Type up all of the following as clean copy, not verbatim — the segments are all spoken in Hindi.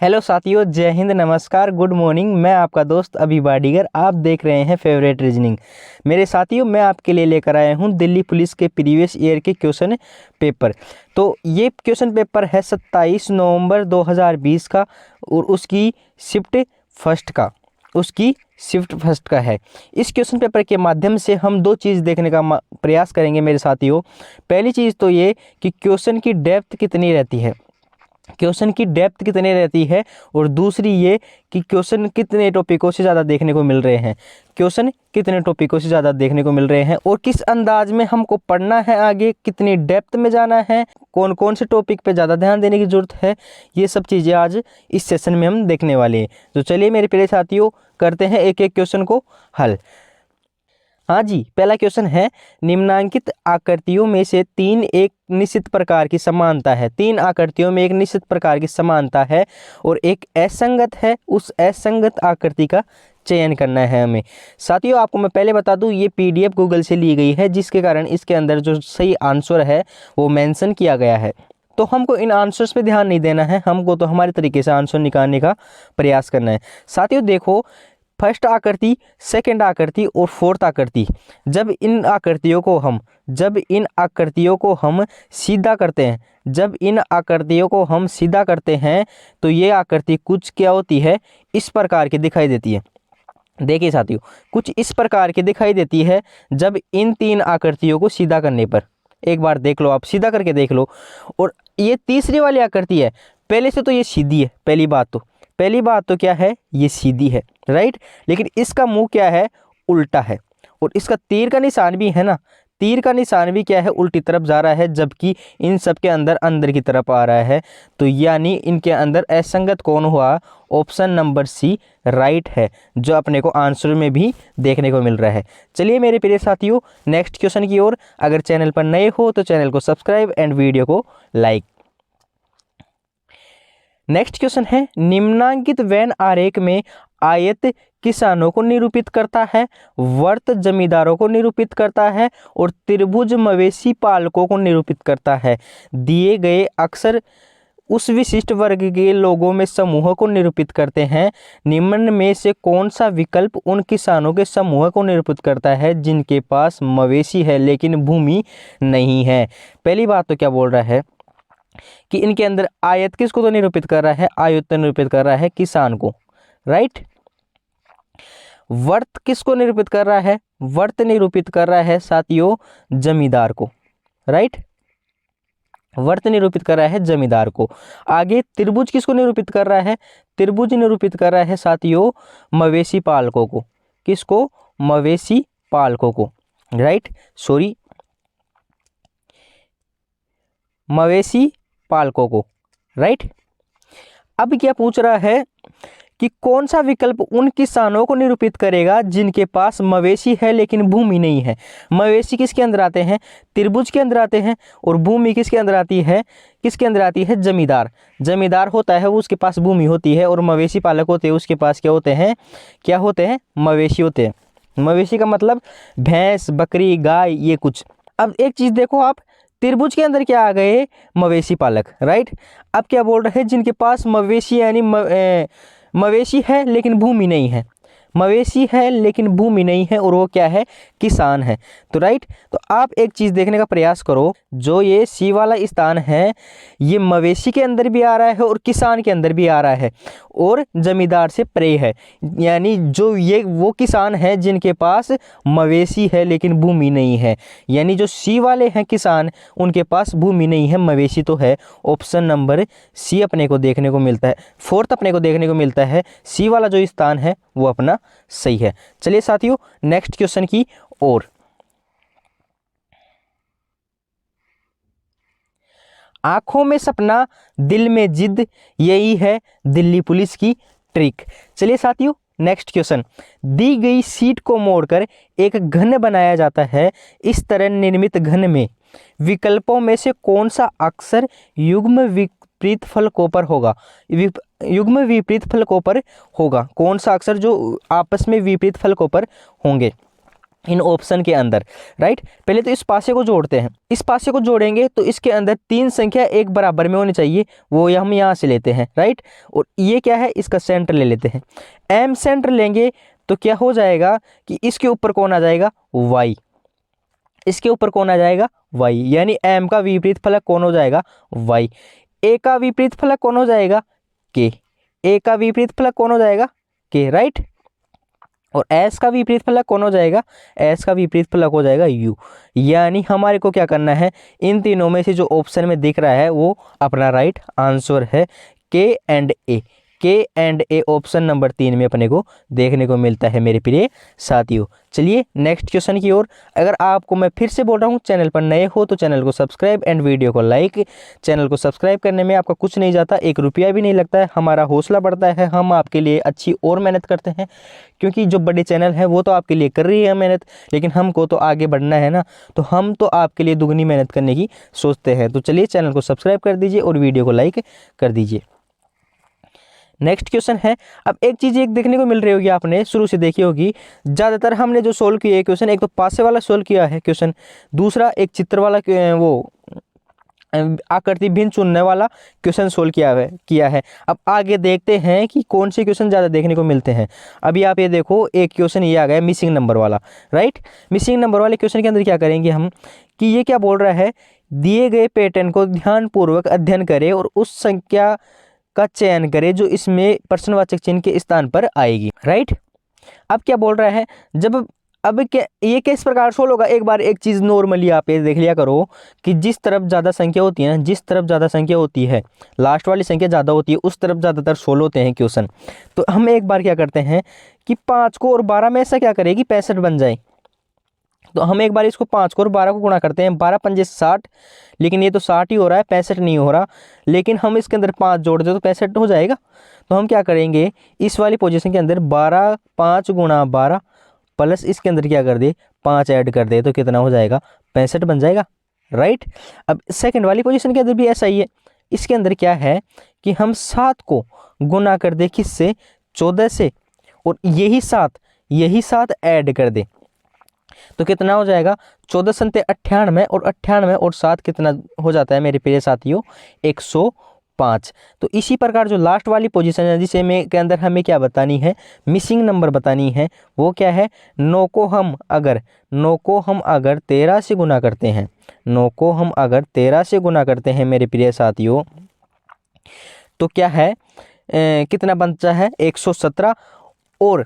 हेलो साथियों, जय हिंद, नमस्कार, गुड मॉर्निंग। मैं आपका दोस्त अभी बाडीगर। आप देख रहे हैं फेवरेट रीजनिंग। मेरे साथियों, मैं आपके लिए लेकर आया हूं दिल्ली पुलिस के प्रीवियस ईयर के क्वेश्चन पेपर। तो ये क्वेश्चन पेपर है 27 नवंबर 2020 का और उसकी शिफ्ट फर्स्ट का है। इस क्वेश्चन पेपर के माध्यम से हम दो चीज़ देखने का प्रयास करेंगे मेरे साथियों। पहली चीज़ तो ये कि क्वेश्चन की डेप्थ कितनी रहती है, और दूसरी ये कि क्वेश्चन कितने टॉपिकों से ज़्यादा देखने को मिल रहे हैं और किस अंदाज में हमको पढ़ना है, आगे कितनी डेप्थ में जाना है, कौन कौन से टॉपिक पे ज़्यादा ध्यान देने की ज़रूरत है। ये सब चीज़ें आज इस सेशन में हम देखने वाले हैं। तो चलिए मेरे प्यारे साथियों, करते हैं एक एक क्वेश्चन को हल। हाँ जी, पहला क्वेश्चन है, निम्नांकित आकृतियों में से तीन निश्चित प्रकार की समानता है और एक असंगत है। उस असंगत आकृति का चयन करना है हमें। साथियों, आपको मैं पहले बता दूं, ये पीडीएफ गूगल से ली गई है, जिसके कारण इसके अंदर जो सही आंसर है वो मेंशन किया गया है। तो हमको इन आंसर्स पे ध्यान नहीं देना है, हमको तो हमारे तरीके से आंसर निकालने का प्रयास करना है। साथियों देखो, फर्स्ट आकृति, सेकंड आकृति और फोर्थ आकृति, जब इन आकृतियों को हम सीधा करते हैं, तो ये आकृति कुछ क्या होती है, इस प्रकार की दिखाई देती है। देखिए साथियों, कुछ इस प्रकार की दिखाई देती है जब इन तीन आकृतियों को सीधा करने पर। एक बार देख लो, आप सीधा करके देख लो। और ये तीसरी वाली आकृति है, पहले से तो ये सीधी है। पहली बात तो क्या है, ये सीधी है, राइट। लेकिन इसका मुंह क्या है, उल्टा है। और इसका तीर का निशान भी है ना, तीर का निशान भी क्या है, उल्टी तरफ जा रहा है, जबकि इन सब के अंदर की तरफ आ रहा है। तो यानी इनके अंदर असंगत कौन हुआ, ऑप्शन नंबर सी राइट है, जो अपने को आंसर में भी देखने को मिल रहा है। चलिए मेरे प्रिय साथियों, नेक्स्ट क्वेश्चन की ओर। अगर चैनल पर नए हो तो चैनल को सब्सक्राइब एंड वीडियो को लाइक। नेक्स्ट क्वेश्चन है, निम्नांकित वेन आरेख में आयत किसानों को निरूपित करता है, वर्त जमींदारों को निरूपित करता है और त्रिभुज मवेशी पालकों को निरूपित करता है। दिए गए अक्षर उस विशिष्ट वर्ग के लोगों में समूह को निरूपित करते हैं। निम्न में से कौन सा विकल्प उन किसानों के समूह को निरूपित करता है जिनके पास मवेशी है लेकिन भूमि नहीं है। पहली बात तो क्या बोल रहा है कि इनके अंदर आयत किसको तो निरूपित कर रहा है, आयत तो निरूपित कर रहा है किसान को, राइट। वर्त किसको निरूपित कर रहा है, वर्त निरूपित कर रहा है साथियों जमींदार को, राइट। वर्त निरूपित कर रहा है जमींदार को। आगे त्रिभुज किसको निरूपित कर रहा है, त्रिभुज निरूपित कर रहा है साथियों मवेशी पालकों को। किसको, मवेशी पालकों को, राइट, सॉरी, मवेशी पालकों को, राइट। अब क्या पूछ रहा है कि कौन सा विकल्प उन किसानों को निरूपित करेगा जिनके पास मवेशी है लेकिन भूमि नहीं है। मवेशी किसके अंदर आते हैं, त्रिभुज के अंदर आते हैं, और भूमि किसके अंदर आती है, जमींदार। जमींदार होता है, उसके पास भूमि होती है, और मवेशी पालक होते हैं, उसके पास क्या होते हैं, मवेशी होते हैं। मवेशी का मतलब भैंस, बकरी, गाय, ये कुछ। अब एक चीज़ देखो आप, त्रिभुज के अंदर क्या आ गए, मवेशी पालक, राइट। अब क्या बोल रहे हैं, जिनके पास मवेशी यानी मवेशी है लेकिन भूमि नहीं है, मवेशी है लेकिन भूमि नहीं है, और वो क्या है, किसान है। तो राइट, तो आप एक चीज़ देखने का प्रयास करो, जो ये सी वाला स्थान है, ये मवेशी के अंदर भी आ रहा है और किसान के अंदर भी आ रहा है, और जमींदार से परे है। यानी जो ये वो किसान है जिनके पास मवेशी है लेकिन भूमि नहीं है, यानी जो सी वाले हैं किसान, उनके पास भूमि नहीं है, मवेशी तो है। ऑप्शन नंबर सी अपने को देखने को मिलता है, फोर्थ अपने को देखने को मिलता है। सी वाला जो स्थान है वो अपना सही है। चलिए साथियों, नेक्स्ट क्वेश्चन की ओर। आंखों में सपना, दिल में जिद, यही है दिल्ली पुलिस की ट्रिक। चलिए साथियों, नेक्स्ट क्वेश्चन, दी गई शीट को मोड़कर एक घन बनाया जाता है। इस तरह निर्मित घन में विकल्पों में से कौन सा अक्षर युग्म विपरीत फलकों पर होगा, कौन सा अक्षर जो आपस में विपरीत फलकों पर होंगे। इन ऑप्शन के अंदर, राइट। पहले तो इस पासे को जोड़ते हैं, इस पासे को जोड़ेंगे तो इसके अंदर 3 संख्या एक बराबर में होनी चाहिए, वो हम यहाँ से लेते हैं, राइट। और ये क्या है, इसका सेंटर ले लेते हैं। एम सेंटर लेंगे तो क्या हो जाएगा कि इसके ऊपर कौन आ जाएगा, वाई। इसके ऊपर कौन आ जाएगा, वाई, यानी एम का विपरीत फलक कौन हो जाएगा, वाई। ए का विपरीत फलक कौन हो जाएगा, के। ए का विपरीत फलक कौन हो जाएगा, के, राइट। और एस का विपरीत फलक कौन हो जाएगा, एस का विपरीत फलक हो जाएगा यू। यानी हमारे को क्या करना है, इन तीनों में से जो ऑप्शन में दिख रहा है वो अपना राइट आंसर है, के एंड ए। के एंड ए ऑप्शन नंबर 3 में अपने को देखने को मिलता है मेरे प्रिय साथियों। चलिए नेक्स्ट क्वेश्चन की ओर। अगर आपको मैं फिर से बोल रहा हूँ, चैनल पर नए हो तो चैनल को सब्सक्राइब एंड वीडियो को लाइक। चैनल को सब्सक्राइब करने में आपका कुछ नहीं जाता, 1 रुपया भी नहीं लगता है, हमारा हौसला बढ़ता है, हम आपके लिए अच्छी और मेहनत करते हैं। क्योंकि जो बड़े चैनल है वो तो आपके लिए कर रही है मेहनत, लेकिन हमको तो आगे बढ़ना है ना, तो हम तो आपके लिए दुगनी मेहनत करने की सोचते हैं। तो चलिए चैनल को सब्सक्राइब कर दीजिए और वीडियो को लाइक कर दीजिए। नेक्स्ट क्वेश्चन है, अब एक चीज़ एक देखने को मिल रही होगी, आपने शुरू से देखी होगी, ज़्यादातर हमने जो सोल्व किया है क्वेश्चन, एक तो पासे वाला सोल्व किया है क्वेश्चन, दूसरा एक चित्र वाला वो आकृति भिन्न चुनने वाला क्वेश्चन सोल्व किया है। अब आगे देखते हैं कि कौन से क्वेश्चन ज़्यादा देखने को मिलते हैं। अभी आप ये देखो, एक क्वेश्चन ये आ गया मिसिंग नंबर वाला, राइट। मिसिंग नंबर वाले क्वेश्चन के अंदर क्या करेंगे हम कि ये क्या बोल रहा है, दिए गए पैटर्न को ध्यानपूर्वक अध्ययन करें और उस संख्या का चयन करें जो इसमें प्रश्नवाचक चिन्ह के स्थान पर आएगी, राइट। अब क्या बोल रहा है, अब क्या ये किस प्रकार सोल्व होगा, एक बार एक चीज़ नॉर्मली आप ये देख लिया करो कि जिस तरफ ज़्यादा संख्या होती है ना, जिस तरफ ज़्यादा संख्या होती है, लास्ट वाली संख्या ज़्यादा होती है, उस तरफ ज़्यादातर सोल्व होते हैं क्वेश्चन। तो हम एक बार क्या करते हैं कि 5 को और 12 में ऐसा क्या करेगी, 65 बन जाए। तो हम एक बार इसको 5 को और 12 को गुणा करते हैं, 12 पंजे 60, लेकिन ये तो 60 ही हो रहा है, 65 नहीं हो रहा। लेकिन हम इसके अंदर 5 जोड़ दे तो 65 हो जाएगा। तो हम क्या करेंगे, इस वाली पोजीशन के अंदर 12 5 गुणा 12 प्लस इसके अंदर क्या कर दे, 5 ऐड कर दे तो कितना हो जाएगा, 65 बन जाएगा, राइट। अब सेकंड वाली पोजीशन के अंदर भी ऐसा ही है। इसके अंदर क्या है कि हम 7 को गुना कर दे किससे, 14 से, और यही 7 ऐड कर दे तो कितना हो जाएगा, 14 संते 98, और 98 और 7 कितना हो जाता है मेरे प्रिय साथियों, 105। तो इसी प्रकार जो लास्ट वाली पोजीशन है जिसे में के अंदर हमें क्या बतानी है, मिसिंग नंबर बतानी है, वो क्या है, 9 को हम अगर 13 से गुना करते हैं, 9 को हम अगर 13 से गुना करते हैं मेरे प्रिय साथियों, तो क्या है, कितना बनता है, 117। और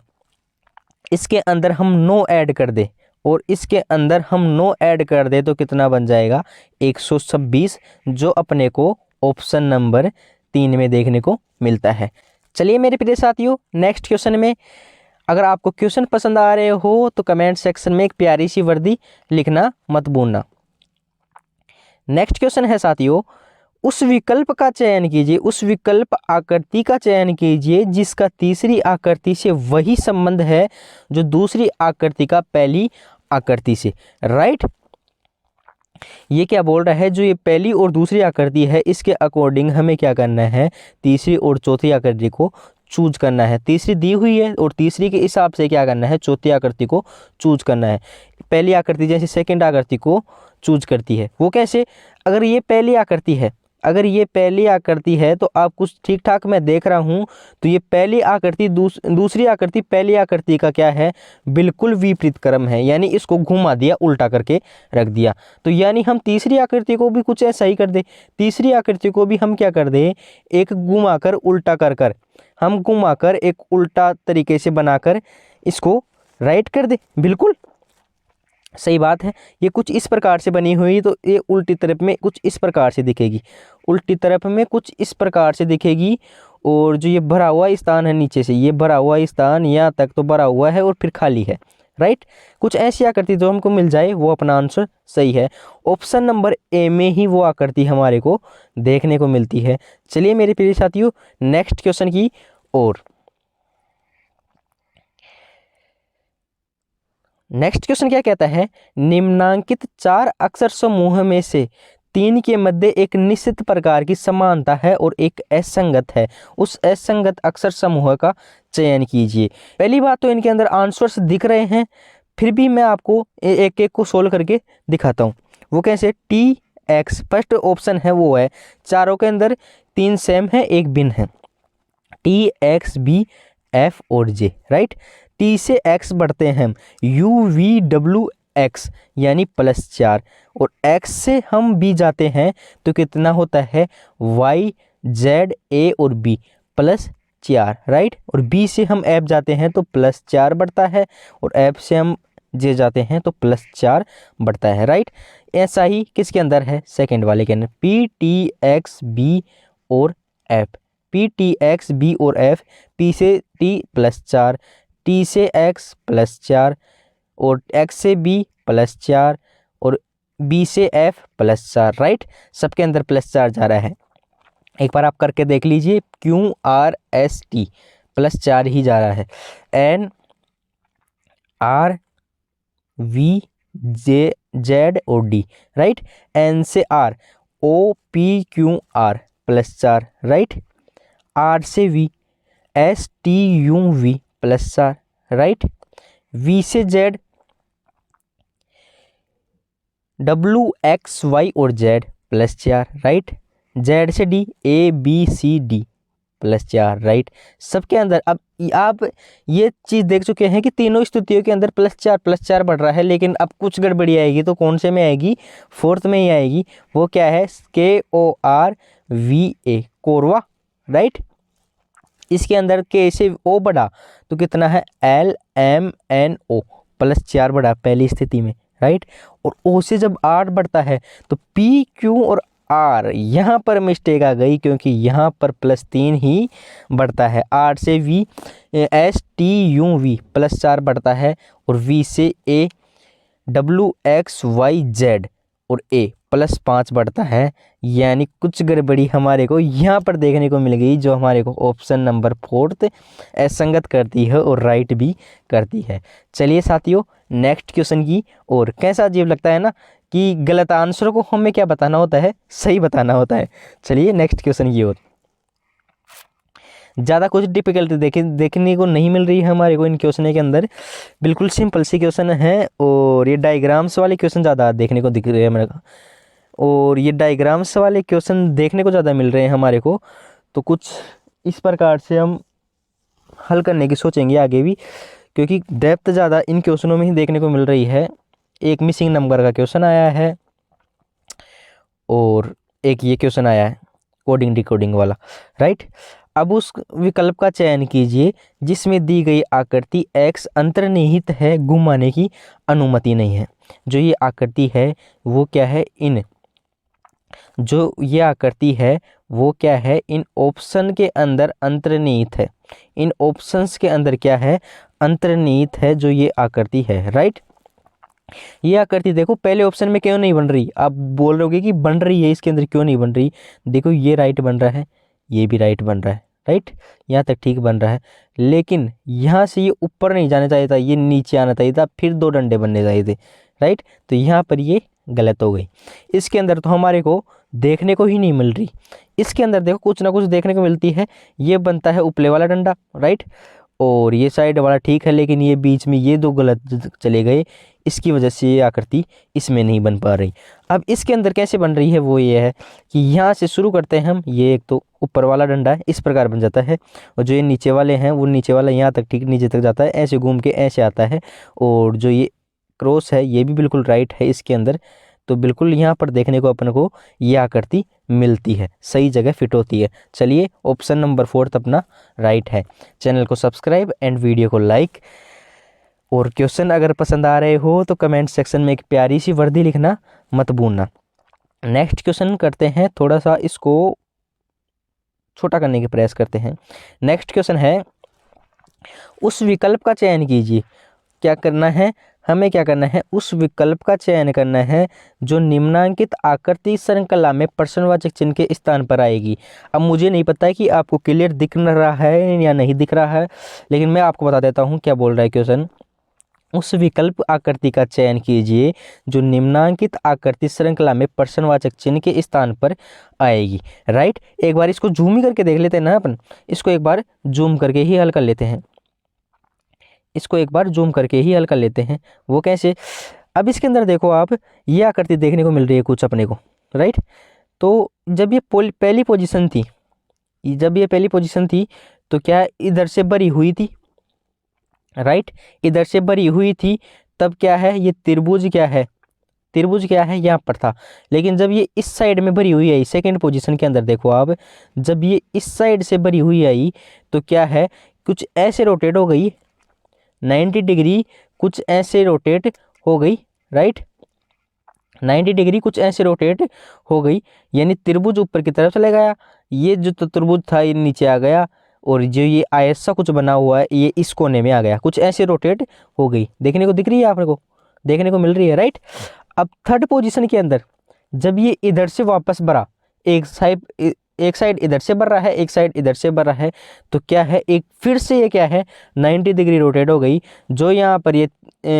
इसके अंदर हम 9 ऐड कर दे, और इसके अंदर हम 9 ऐड कर दे तो कितना बन जाएगा, 126, जो अपने को ऑप्शन नंबर 3 में देखने को मिलता है। चलिए मेरे प्रिय साथियों, नेक्स्ट क्वेश्चन में, अगर आपको क्वेश्चन पसंद आ रहे हो तो कमेंट सेक्शन में एक प्यारी सी वर्दी लिखना मत भूलना। नेक्स्ट क्वेश्चन है साथियों, उस विकल्प का चयन कीजिए, उस विकल्प आकृति का चयन कीजिए जिसका तीसरी आकृति से वही संबंध है जो दूसरी आकृति का पहली आकृति से, राइट। ये क्या बोल रहा है, जो ये पहली और दूसरी आकृति है इसके अकॉर्डिंग हमें क्या करना है, तीसरी और चौथी आकृति को चूज करना है। तीसरी दी हुई है और तीसरी के हिसाब से क्या करना है, चौथी आकृति को चूज करना है। पहली आकृति जैसे सेकंड आकृति को चूज करती है, वो कैसे, अगर ये पहली आकृति है, अगर ये पहली आकृति है तो आप कुछ ठीक ठाक मैं देख रहा हूँ, तो ये पहली आकृति दूसरी आकृति पहली आकृति का क्या है, बिल्कुल विपरीत क्रम है, यानी इसको घुमा दिया, उल्टा करके रख दिया। तो यानी हम तीसरी आकृति को भी कुछ ऐसा ही कर दे, तीसरी आकृति को भी हम क्या कर दे, एक घुमा कर उल्टा कर हम घुमा कर एक उल्टा तरीके से बनाकर इसको राइट कर दे, बिल्कुल सही बात है। ये कुछ इस प्रकार से बनी हुई, तो ये उल्टी तरफ में कुछ इस प्रकार से दिखेगी, उल्टी तरफ में कुछ इस प्रकार से दिखेगी। और जो ये भरा हुआ स्थान है नीचे से, ये भरा हुआ स्थान यहाँ तक तो भरा हुआ है और फिर खाली है, राइट। कुछ ऐसी आकृति जो हमको मिल जाए वो अपना आंसर सही है। ऑप्शन नंबर ए में ही वो आकृति हमारे को देखने को मिलती है। चलिए मेरे प्रिय साथियों, नेक्स्ट क्वेश्चन की ओर। नेक्स्ट क्वेश्चन क्या कहता है, निम्नांकित 4 अक्षर समूह में से 3 के मध्य एक निश्चित प्रकार की समानता है और एक असंगत है, उस असंगत अक्षर समूह का चयन कीजिए। पहली बात तो इनके अंदर आंसर्स दिख रहे हैं, फिर भी मैं आपको एक एक को सोल्व करके दिखाता हूँ। वो कैसे, टी एक्स फर्स्ट ऑप्शन है वो है, चारों के अंदर 3 सेम है, एक भिन्न है, टी एक्स बी एफ और जे, राइट। टी से एक्स बढ़ते हैं हम, यू वी डब्ल्यू एक्स यानी +4, और एक्स से हम बी जाते हैं तो कितना होता है, वाई जेड ए और बी +4, राइट। और बी से हम एफ जाते हैं तो +4 बढ़ता है, और एफ से हम जे जाते हैं तो +4 बढ़ता है, राइट। ऐसा ही किसके अंदर है, सेकंड वाले के अंदर, पी टी एक्स बी और F, P T X B और एफ, पी से टी +4, टी से एक्स +4, और एक्स से बी +4, और बी से एफ +4, राइट। सबके अंदर +4 जा रहा है। एक बार आप करके देख लीजिए, क्यू आर एस टी +4 ही जा रहा है, N R V J Z और डी, राइट। एन से R, O P Q R +4, right. R से V, S T U V +4, right. V से जेड, डब्ल्यू एक्स वाई और जेड +4, राइट। जेड से D, A B C D +4, right. सबके अंदर अब आप ये चीज़ देख चुके हैं कि तीनों स्थितियों के अंदर +4 बढ़ रहा है, लेकिन अब कुछ गड़बड़ी आएगी तो कौन से में आएगी, फोर्थ में ही आएगी। वो क्या है, KORVA, कोरवा, राइट। इसके अंदर के से ओ बढ़ा तो कितना है, LMNO +4 बढ़ा पहली स्थिति में, राइट। और ओ से जब 8 बढ़ता है तो PQ और R, यहाँ पर मिस्टेक आ गई क्योंकि यहाँ पर +3 ही बढ़ता है। R से V, STUV +4 बढ़ता है, और V से A, WXYZ और A +5 बढ़ता है। यानी कुछ गड़बड़ी हमारे को यहाँ पर देखने को मिल गई, जो हमारे को ऑप्शन नंबर 4 असंगत करती है और राइट भी करती है। चलिए साथियों, नेक्स्ट क्वेश्चन की, और कैसा अजीब लगता है ना कि गलत आंसर को हमें क्या बताना होता है, सही बताना होता है। चलिए नेक्स्ट क्वेश्चन की ओर। ज़्यादा कुछ डिफिकल्टी देखने को नहीं मिल रही है हमारे को इन क्वेश्चन के अंदर, बिल्कुल सिंपल सी क्वेश्चन है, और ये डायग्राम्स वाले क्वेश्चन ज़्यादा देखने को दिख रहे हैं मेरे को, और ये डायग्राम्स वाले क्वेश्चन देखने को ज़्यादा मिल रहे हैं हमारे को। तो कुछ इस प्रकार से हम हल करने की सोचेंगे आगे भी, क्योंकि डेप्थ ज़्यादा इन क्वेश्चनों में ही देखने को मिल रही है। एक मिसिंग नंबर का क्वेश्चन आया है, और एक ये क्वेश्चन आया है कोडिंग डिकोडिंग वाला, राइट। अब उस विकल्प का चयन कीजिए जिसमें दी गई आकृति x अंतर्निहित है, घुमाने की अनुमति नहीं है। जो ये आकृति है वो क्या है, जो ये आकृति है वो क्या है, इन ऑप्शन के अंदर अंतर्निहित है। इन ऑप्शंस के अंदर क्या है, अंतर्निहित है जो ये आकृति है, राइट। ये आकृति देखो पहले ऑप्शन में क्यों नहीं बन रही, आप बोल रहे होगे कि बन रही है, इसके अंदर क्यों नहीं बन रही। देखो ये राइट बन रहा है, ये भी राइट बन रहा है, राइट, यहाँ तक ठीक बन रहा है, लेकिन यहाँ से ये ऊपर नहीं जाना चाहिए था, ये नीचे आना चाहिए था, फिर 2 डंडे बनने चाहिए थे, राइट। तो यहाँ पर ये गलत हो गई। इसके अंदर तो हमारे को देखने को ही नहीं मिल रही। इसके अंदर देखो कुछ ना कुछ देखने को मिलती है। ये बनता है ऊपले वाला डंडा, राइट, और ये साइड वाला ठीक है, लेकिन ये बीच में ये 2 गलत चले गए, इसकी वजह से ये आकृति इसमें नहीं बन पा रही। अब इसके अंदर कैसे बन रही है वो ये है कि यहाँ से शुरू करते हैं हम, ये एक तो ऊपर वाला डंडा है, इस प्रकार बन जाता है, और जो ये नीचे वाले हैं वो नीचे वाला यहाँ तक ठीक नीचे तक जाता है, ऐसे घूम के ऐसे आता है, और जो ये क्रॉस है ये भी बिल्कुल राइट है इसके अंदर। तो बिल्कुल यहाँ पर देखने को अपन को ये आकृति मिलती है, सही जगह फिट होती है। चलिए ऑप्शन नंबर 4 अपना राइट है। चैनल को सब्सक्राइब एंड वीडियो को लाइक, और क्वेश्चन अगर पसंद आ रहे हो तो कमेंट सेक्शन में एक प्यारी सी वर्दी लिखना मत भूलना। नेक्स्ट क्वेश्चन करते हैं, थोड़ा सा इसको छोटा करने की प्रयास करते हैं। नेक्स्ट क्वेश्चन है, उस विकल्प का चयन कीजिए। क्या करना है, हमें क्या करना है, उस विकल्प का चयन करना है जो निम्नांकित आकृति श्रृंखला में प्रश्नवाचक चिन्ह के स्थान पर आएगी। अब मुझे नहीं पता है कि आपको क्लियर दिख रहा है या नहीं दिख रहा है, लेकिन मैं आपको बता देता हूँ क्या बोल रहा है क्वेश्चन। उस विकल्प आकृति का चयन कीजिए जो निम्नांकित आकृति श्रृंखला में प्रश्नवाचक चिन्ह के स्थान पर आएगी, राइट। एक बार इसको जूम ही करके देख लेते हैं ना अपन, इसको एक बार जूम करके ही हल कर लेते हैं। इसको एक बार जूम करके ही हल कर लेते हैं। वो कैसे? अब इसके अंदर देखो आप, ये आकृति देखने को मिल रही है कुछ अपने को, राइट। तो जब ये पहली पोजीशन थी, जब ये पहली पोजीशन थी तो क्या इधर से भरी हुई थी, राइट, इधर से भरी हुई थी। तब क्या है, ये त्रिभुज क्या है, त्रिभुज क्या है यहाँ पर था। लेकिन जब ये इस साइड में भरी हुई आई सेकंड पोजीशन के अंदर, देखो आप, जब ये इस साइड से भरी हुई आई तो क्या है, कुछ ऐसे रोटेट हो गई 90 डिग्री, कुछ ऐसे रोटेट हो गई, राइट, 90 डिग्री कुछ ऐसे रोटेट हो गई, यानी त्रिभुज ऊपर की तरफ चला गया। ये जो तो त्रिभुज था ये नीचे आ गया, और जो ये आयत सा कुछ बना हुआ है ये इस कोने में आ गया, कुछ ऐसे रोटेट हो गई। देखने को दिख रही है, आपको देखने को मिल रही है, राइट। अब थर्ड पोजीशन के अंदर जब ये इधर से वापस बढ़ा, एक साइड इधर से बढ़ रहा है, एक साइड इधर से बढ़ रहा है, तो क्या है, एक फिर से ये क्या है 90 डिग्री रोटेट हो गई। जो यहाँ पर ये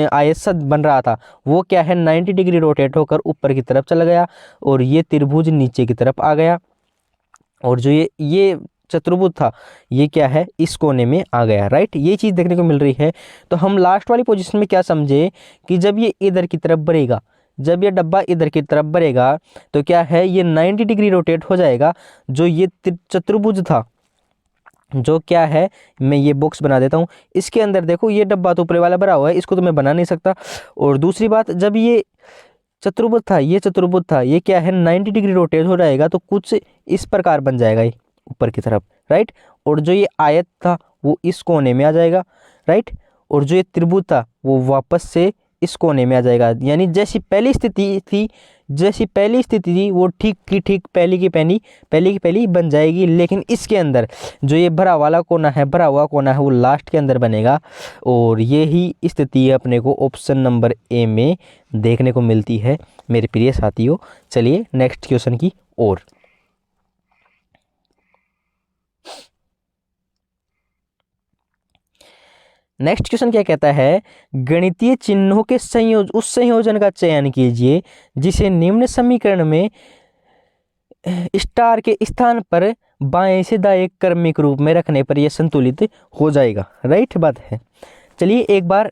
आयत सा बन रहा था वो क्या है 90 डिग्री रोटेट होकर ऊपर की तरफ चला गया, और ये त्रिभुज नीचे की तरफ आ गया, और जो ये चतुर्भुज था ये क्या है इस कोने में आ गया, राइट। ये चीज़ देखने को मिल रही है। तो हम लास्ट वाली पोजीशन में क्या समझे कि जब ये इधर की तरफ बढ़ेगा, जब ये डब्बा इधर की तरफ बढ़ेगा तो क्या है, ये 90 डिग्री रोटेट हो जाएगा। जो ये चतुर्भुज था, जो क्या है, मैं ये बॉक्स बना देता हूँ। इसके अंदर देखो ये डब्बा तो ऊपर वाला भरा हुआ है, इसको तो मैं बना नहीं सकता। और दूसरी बात, जब ये चतुर्भुज था, ये चतुर्भुज था, ये क्या है 90 डिग्री रोटेट हो जाएगा, तो कुछ इस प्रकार बन जाएगा ये ऊपर की तरफ, राइट। और जो ये आयत था वो इस कोने में आ जाएगा, राइट। और जो ये त्रिभुज था वो वापस से इस कोने में आ जाएगा। यानी जैसी पहली स्थिति थी, जैसी पहली स्थिति थी वो ठीक की ठीक पहली की पहली बन जाएगी। लेकिन इसके अंदर जो ये भरा वाला कोना है, भरा हुआ कोना है, वो लास्ट के अंदर बनेगा। और ये ही स्थिति अपने को ऑप्शन नंबर ए में देखने को मिलती है मेरे प्रिय साथियों। चलिए नेक्स्ट क्वेश्चन की ओर। नेक्स्ट क्वेश्चन क्या कहता है, गणितीय चिन्हों के उस संयोजन का चयन कीजिए जिसे निम्न समीकरण में स्टार के स्थान पर बाएं से दाएं क्रमिक रूप में रखने पर यह संतुलित हो जाएगा, राइट बात है। चलिए एक बार,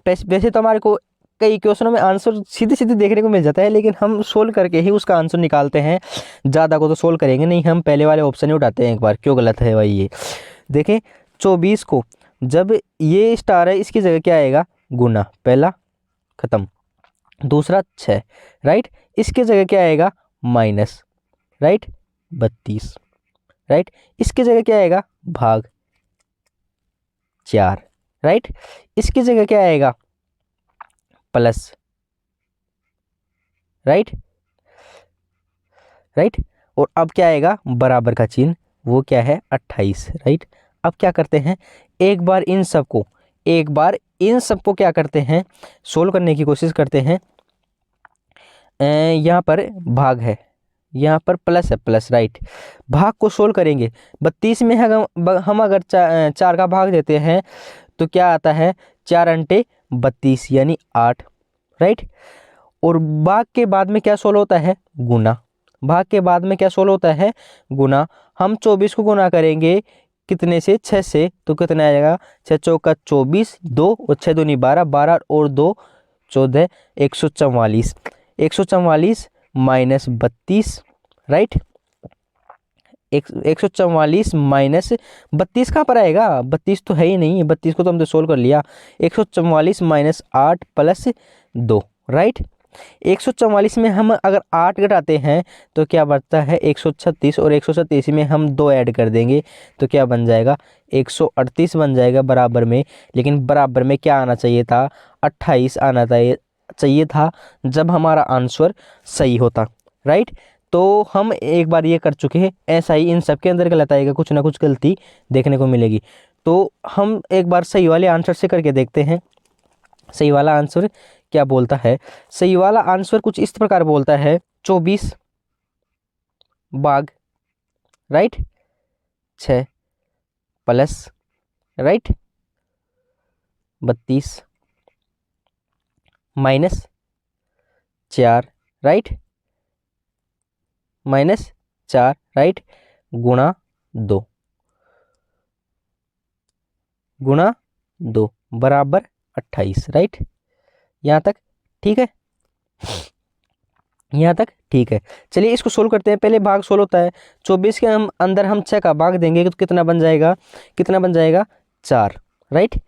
वैसे तो हमारे को कई क्वेश्चनों में आंसर सीधे सीधे देखने को मिल जाता है, लेकिन हम सोल्व करके ही उसका आंसर निकालते हैं। ज़्यादा को तो सोल्व करेंगे नहीं, हम पहले वाले ऑप्शन ही उठाते हैं एक बार, क्यों गलत है भाई ये। देखें 24 को जब ये स्टार है इसकी जगह क्या आएगा, गुना, पहला खत्म, दूसरा 6, राइट, इसके जगह क्या आएगा माइनस, राइट, 32, राइट, इसकी जगह क्या आएगा भाग 4, राइट, इसकी जगह क्या आएगा प्लस, राइट, राइट। और अब क्या आएगा बराबर का चिन्ह, वो क्या है 28, राइट। अब क्या करते हैं, एक बार इन सबको क्या करते हैं, सोल्व करने की कोशिश करते हैं। यहाँ पर भाग है, यहाँ पर प्लस है, प्लस, राइट। भाग को सोल्व करेंगे, 32 में हम अगर 4 का भाग देते हैं तो क्या आता है 4 अंटे 32 यानी 8, राइट। और भाग के बाद में क्या सोल्व होता है गुना, भाग के बाद में क्या सोल्व होता है गुना। हम 24 को गुना करेंगे कितने से, 6 से, तो कितना आएगा 6 चौका 24, 2 और 6 दूनी 12, 12 और 2 14, 144, 144 माइनस 32, राइट। 144 माइनस 32 कहाँ पर आएगा, 32 तो है ही नहीं, 32 को तो हमने सोल्व कर लिया। 144 माइनस 8 प्लस 2, राइट। 144 में हम अगर 8 घटाते हैं तो क्या बचता है 136, और 136 में हम 2 ऐड कर देंगे तो क्या बन जाएगा 138 बन जाएगा बराबर में। लेकिन बराबर में क्या आना चाहिए था 28 आना चाहिए था जब हमारा आंसर सही होता, राइट। तो हम एक बार ये कर चुके हैं, ऐसा ही इन सब के अंदर गलत आएगा, कुछ ना कुछ गलती देखने को मिलेगी। तो हम एक बार सही वाले आंसर से करके देखते हैं। सही वाला आंसर क्या बोलता है, सही वाला आंसर कुछ इस प्रकार बोलता है 24 भाग, right, 6 plus, right, 32 minus 4, right, minus 4, right, गुणा 2, गुणा 2 बराबर 28, राइट। यहाँ तक ठीक है, यहाँ तक ठीक है। चलिए इसको सोल्व करते हैं। पहले भाग सोल्व होता है, 24 के हम अंदर हम 6 का भाग देंगे तो कितना बन जाएगा, कितना बन जाएगा 4, राइट।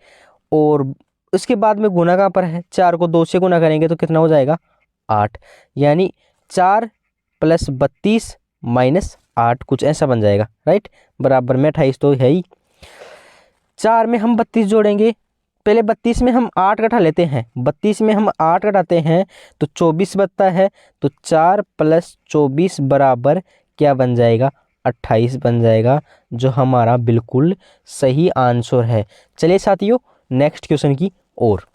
और उसके बाद में गुना कहाँ पर है, 4 को 2 से गुना करेंगे तो कितना हो जाएगा 8, यानी 4 + 32 - 8 कुछ ऐसा बन जाएगा, राइट। बराबर में 28 तो है ही। 4 में हम 32 जोड़ेंगे, पहले 32 में हम 8 घटा लेते हैं, 32 में हम 8 घटाते हैं तो 24 बचता है, तो 4 + 24 बराबर क्या बन जाएगा 28 बन जाएगा, जो हमारा बिल्कुल सही आंसर है। चलिए साथियों नेक्स्ट क्वेश्चन की ओर।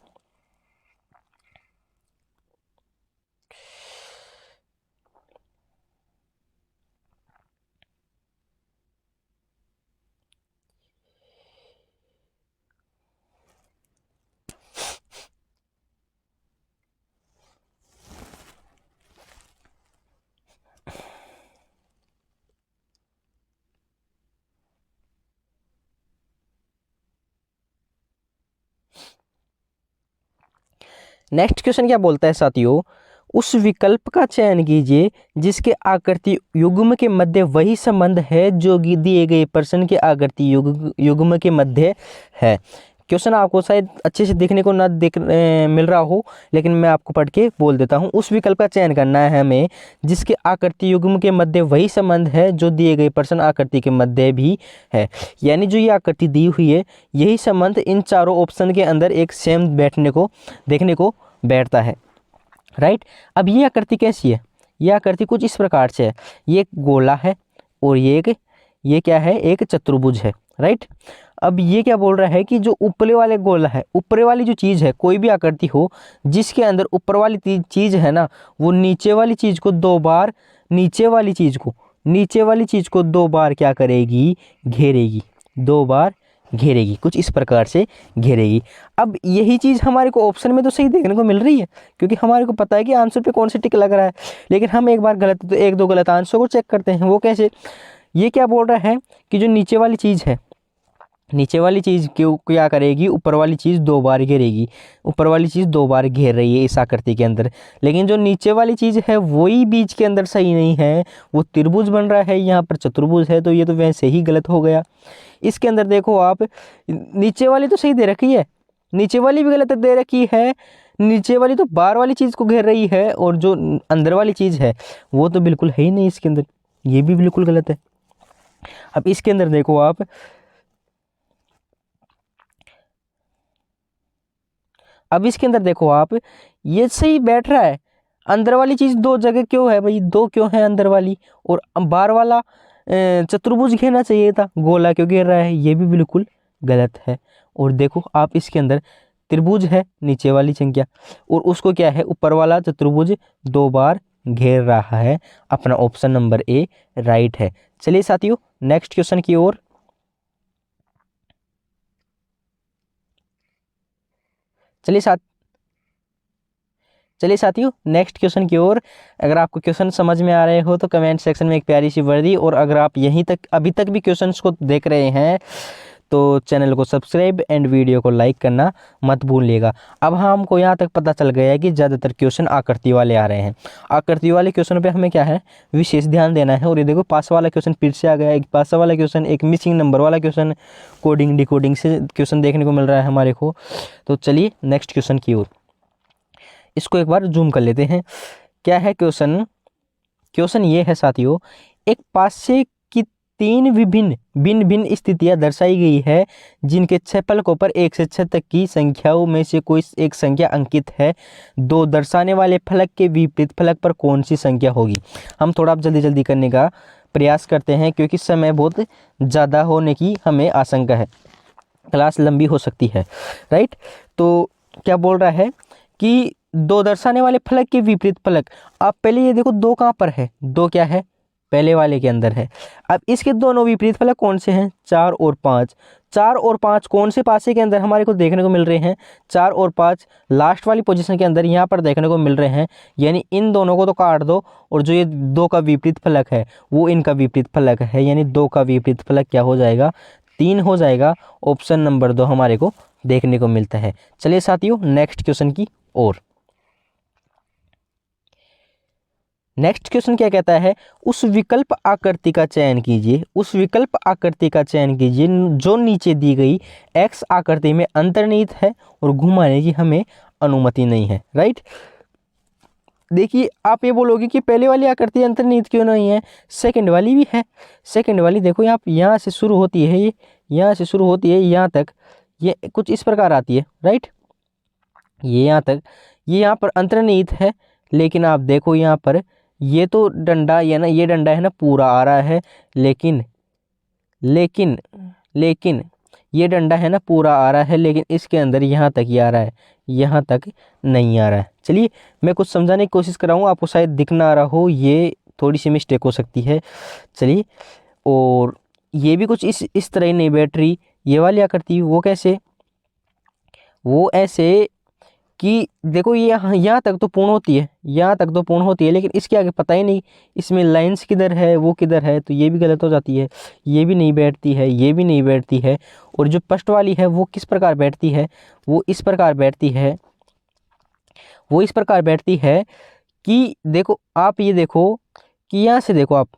नेक्स्ट क्वेश्चन क्या बोलता है साथियों, उस विकल्प का चयन कीजिए जिसके आकृति युग्म के मध्य वही संबंध है जो दिए गए प्रश्न के आकृति युग्म के मध्य है। क्वेश्चन आपको शायद अच्छे से देखने को ना मिल रहा हो, लेकिन मैं आपको पढ़ के बोल देता हूँ। उस विकल्प का चयन करना है हमें जिसके आकृति युग्म के मध्य वही संबंध है जो दिए गए प्रश्न आकृति के मध्य भी है। यानी जो ये आकृति दी हुई है, यही संबंध इन चारों ऑप्शन के अंदर एक सेम देखने को बैठता है, राइट। अब ये आकृति कैसी है, ये आकृति कुछ इस प्रकार से है, ये एक गोला है और ये क्या है, एक चतुर्भुज है, राइट। अब ये क्या बोल रहा है कि जो ऊपरे वाले गोला है, ऊपरे वाली जो चीज़ है, कोई भी आकृति हो जिसके अंदर ऊपर वाली चीज़ है ना, वो नीचे वाली चीज़ को 2 बार नीचे वाली चीज़ को 2 बार क्या करेगी, घेरेगी, 2 बार घेरेगी, कुछ इस प्रकार से घेरेगी। अब यही चीज़ हमारे को ऑप्शन में तो सही देखने को मिल रही है, क्योंकि हमारे को पता है कि आंसर पे कौन सा टिक लग रहा है, लेकिन हम एक बार गलत, तो 1-2 गलत आंसर को चेक करते हैं। वो कैसे, ये क्या बोल रहा है कि जो नीचे वाली चीज़ है, नीचे वाली चीज़ क्यों क्या करेगी, ऊपर वाली चीज़ 2 बार घेरेगी, ऊपर वाली चीज़ 2 बार घेर रही है इस आकृति के अंदर, लेकिन जो नीचे वाली चीज़ है वही बीच के अंदर सही नहीं है, वो त्रिभुज बन रहा है, यहाँ पर चतुर्भुज है, तो ये तो वैसे ही गलत हो गया। इसके अंदर देखो आप, नीचे वाली तो सही दे रखी है, नीचे वाली भी गलत दे रखी है, नीचे वाली तो बाहर वाली चीज़ को घेर रही है, और जो अंदर वाली चीज़ है वो तो बिल्कुल है ही नहीं इसके अंदर, ये भी बिल्कुल गलत है। अब इसके अंदर देखो आप, अब इसके अंदर देखो आप, ये सही बैठ रहा है, अंदर वाली चीज़ 2 जगह क्यों है भाई, 2 क्यों है अंदर वाली, और बाहर वाला चतुर्भुज घेरना चाहिए था, गोला क्यों घेर रहा है, ये भी बिल्कुल गलत है। और देखो आप इसके अंदर त्रिभुज है नीचे वाली संख्या, और उसको क्या है, ऊपर वाला चतुर्भुज 2 बार घेर रहा है। अपना ऑप्शन नंबर ए राइट है। चलिए साथियों नेक्स्ट क्वेश्चन की ओर। चलिए साथियों नेक्स्ट क्वेश्चन की ओर। अगर आपको क्वेश्चन समझ में आ रहे हो तो कमेंट सेक्शन में एक प्यारी सी वर्दी, और अगर आप यहीं तक अभी तक भी क्वेश्चंस को देख रहे हैं तो चैनल को सब्सक्राइब एंड वीडियो को लाइक करना मत भूलिएगा। अब हमको यहाँ तक पता चल गया है कि ज़्यादातर क्वेश्चन आकृति वाले आ रहे हैं। आकृति वाले क्वेश्चन पे हमें क्या है, विशेष ध्यान देना है। और ये देखो पास वाला क्वेश्चन फिर से आ गया, एक पास वाला क्वेश्चन, एक मिसिंग नंबर वाला क्वेश्चन, कोडिंग डिकोडिंग से क्वेश्चन देखने को मिल रहा है हमारे को। तो चलिए नेक्स्ट क्वेश्चन की ओर, इसको एक बार जूम कर लेते हैं। क्या है क्वेश्चन, क्वेश्चन ये है साथियों, एक पासे की 3 भिन्न भिन्न स्थितियां दर्शाई गई है जिनके 6 फलकों पर 1 से 6 तक की संख्याओं में से कोई एक संख्या अंकित है। 2 दर्शाने वाले फलक के विपरीत फलक पर कौन सी संख्या होगी। हम थोड़ा जल्दी करने का प्रयास करते हैं क्योंकि समय बहुत ज़्यादा होने की हमें आशंका है, क्लास लंबी हो सकती है, राइट। तो क्या बोल रहा है कि 2 दर्शाने वाले फलक के विपरीत फलक। आप पहले ये देखो 2 कहाँ पर है, 2 क्या है, पहले वाले के अंदर है। अब इसके दोनों विपरीत फलक कौन से हैं, 4 और 5। 4 और 5 कौन से पासे के अंदर हमारे को देखने को मिल रहे हैं, 4 और 5 लास्ट वाली पोजीशन के अंदर यहाँ पर देखने को मिल रहे हैं। यानी इन दोनों को तो काट दो, और जो ये 2 का विपरीत फलक है वो इनका विपरीत फलक है, यानी 2 का विपरीत फलक क्या हो जाएगा, 3 हो जाएगा। ऑप्शन नंबर 2 हमारे को देखने को मिलता है। चलिए साथियों नेक्स्ट क्वेश्चन की ओर। नेक्स्ट क्वेश्चन क्या कहता है, उस विकल्प आकृति का चयन कीजिए, उस विकल्प आकृति का चयन कीजिए जो नीचे दी गई एक्स आकृति में अंतर्निहित है और घुमाने की हमें अनुमति नहीं है। राइट, देखिए आप ये बोलोगे कि पहले वाली आकृति अंतर्निहित क्यों नहीं है, सेकंड वाली भी है। सेकंड वाली देखो आप यहाँ से शुरू होती है, ये यहाँ से शुरू होती है यहाँ तक, ये कुछ इस प्रकार आती है। राइट, ये यहाँ तक, ये यहाँ पर अंतर्निहित है, लेकिन आप देखो यहाँ पर ये तो डंडा, ये ना, ये डंडा है ना पूरा आ रहा है, लेकिन लेकिन लेकिन ये डंडा है ना पूरा आ रहा है, लेकिन इसके अंदर यहाँ तक ही आ रहा है, यहाँ तक नहीं आ रहा है। चलिए मैं कुछ समझाने की कोशिश कर रहा हूँ, आपको शायद दिख ना रहा हो, ये थोड़ी सी मिस्टेक हो सकती है। चलिए, और ये भी कुछ इस तरह ही नहीं बैठ रही, ये वाली आकृति वो कैसे, वो ऐसे कि देखो ये यहाँ तक तो पूर्ण होती है, यहाँ तक तो पूर्ण होती है, लेकिन इसके आगे पता ही नहीं इसमें लाइंस किधर है, वो किधर है, तो ये भी गलत हो जाती है। ये भी नहीं बैठती है, ये भी नहीं बैठती है। और जो फर्स्ट वाली है वो किस प्रकार बैठती है, वो इस प्रकार बैठती है, वो इस प्रकार बैठती है कि देखो आप ये देखो कि यहाँ से देखो, आप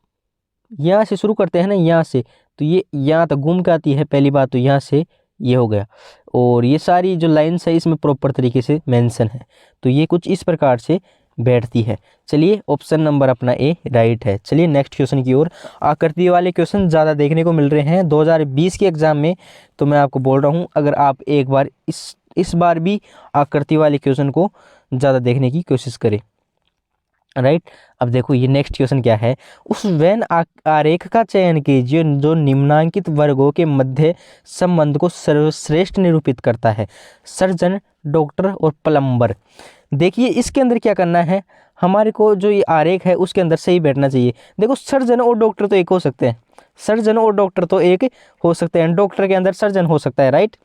यहाँ से शुरू करते हैं ना, यहाँ से, तो ये यहाँ तक घूम के आती है। पहली बात तो यहाँ से ये हो गया, और ये सारी जो लाइन्स है इसमें प्रॉपर तरीके से मेंशन है, तो ये कुछ इस प्रकार से बैठती है। चलिए ऑप्शन नंबर अपना ए राइट है। चलिए नेक्स्ट क्वेश्चन की ओर। आकृति वाले क्वेश्चन ज़्यादा देखने को मिल रहे हैं 2020 के एग्ज़ाम में, तो मैं आपको बोल रहा हूँ अगर आप एक बार इस बार भी आकृति वाले क्वेश्चन को ज़्यादा देखने की कोशिश करें। राइट, अब देखो ये नेक्स्ट क्वेश्चन क्या है, उस वेन आरेख का चयन कीजिए जो निम्नांकित वर्गों के मध्य संबंध को सर्वश्रेष्ठ निरूपित करता है, सर्जन, डॉक्टर और प्लम्बर। देखिए इसके अंदर क्या करना है, हमारे को जो ये आरेख है उसके अंदर सही बैठना चाहिए। देखो सर्जन और डॉक्टर तो एक हो सकते हैं, सर्जन और डॉक्टर तो एक हो सकते हैं, डॉक्टर के अंदर सर्जन हो सकता है। राइट,